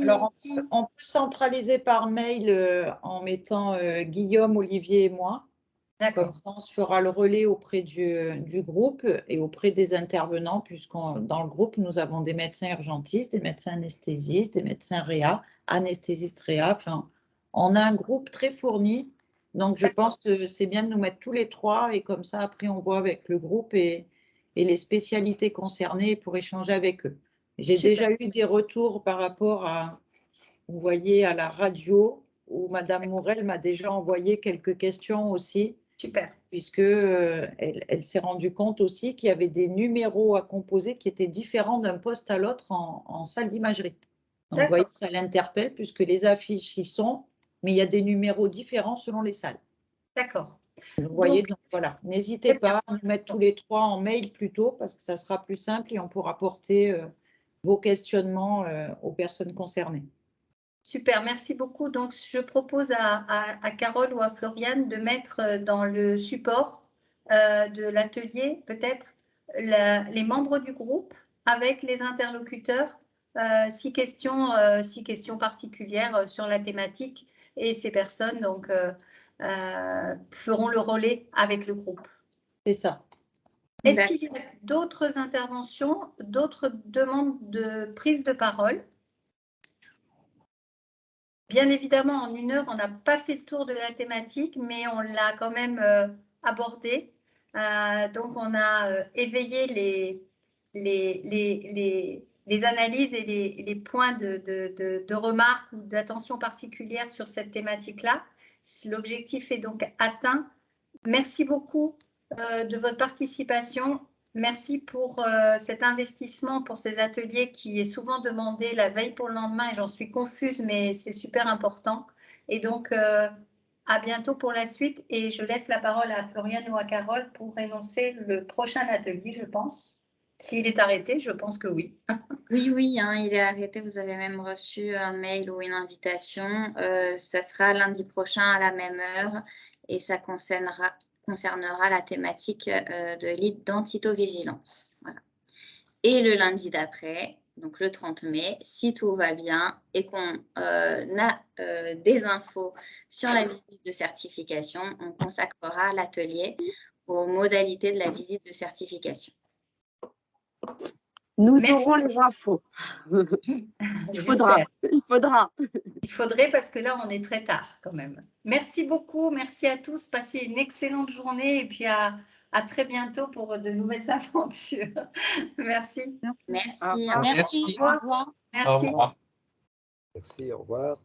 Alors, on peut centraliser par mail en mettant Guillaume, Olivier et moi. Comme ça, on se fera le relais auprès du groupe et auprès des intervenants, puisqu'on dans le groupe, nous avons des médecins urgentistes, des médecins anesthésistes, des médecins réa, anesthésistes réa. Enfin, on a un groupe très fourni. Donc, je pense que c'est bien de nous mettre tous les trois et comme ça, après, on voit avec le groupe et les spécialités concernées pour échanger avec eux. J'ai déjà eu des retours par rapport à, vous voyez, à la radio, où Madame Morel m'a déjà envoyé quelques questions aussi. Super. Puisque elle s'est rendue compte aussi qu'il y avait des numéros à composer qui étaient différents d'un poste à l'autre en salle d'imagerie. Donc, vous voyez, ça l'interpelle puisque les affiches y sont, mais il y a des numéros différents selon les salles. D'accord. Vous voyez, donc voilà, n'hésitez pas à nous mettre tous les trois en mail plutôt parce que ça sera plus simple et on pourra porter vos questionnements aux personnes concernées. Super, merci beaucoup. Donc, je propose à Carole ou à Floriane de mettre dans le support de l'atelier peut-être les membres du groupe avec les interlocuteurs, 6 questions particulières sur la thématique et ces personnes donc, feront le relais avec le groupe. C'est ça. Est-ce qu'il y a d'autres interventions, d'autres demandes de prise de parole? Bien évidemment, en 1 heure, on n'a pas fait le tour de la thématique, mais on l'a quand même abordée. Donc, on a éveillé les analyses et les points de remarque ou d'attention particulière sur cette thématique-là. L'objectif est donc atteint. Merci beaucoup de votre participation. Merci pour cet investissement, pour ces ateliers qui est souvent demandé la veille pour le lendemain et j'en suis confuse, mais c'est super important. Et donc, à bientôt pour la suite et je laisse la parole à Floriane ou à Carole pour énoncer le prochain atelier, je pense. S'il est arrêté, je pense que oui. Oui, hein, il est arrêté. Vous avez même reçu un mail ou une invitation. Ça sera lundi prochain à la même heure et ça concernera la thématique de l'identitovigilance. Voilà. Et le lundi d'après, donc le 30 mai, si tout va bien et qu'on a des infos sur la visite de certification, on consacrera l'atelier aux modalités de la visite de certification. Nous aurons les infos. Il faudra. Il faudrait parce que là, on est très tard quand même. Merci beaucoup. Merci à tous. Passez une excellente journée et puis à très bientôt pour de nouvelles aventures. Merci. Merci. Au revoir. Merci. Au revoir. Merci. Au revoir. Merci, au revoir.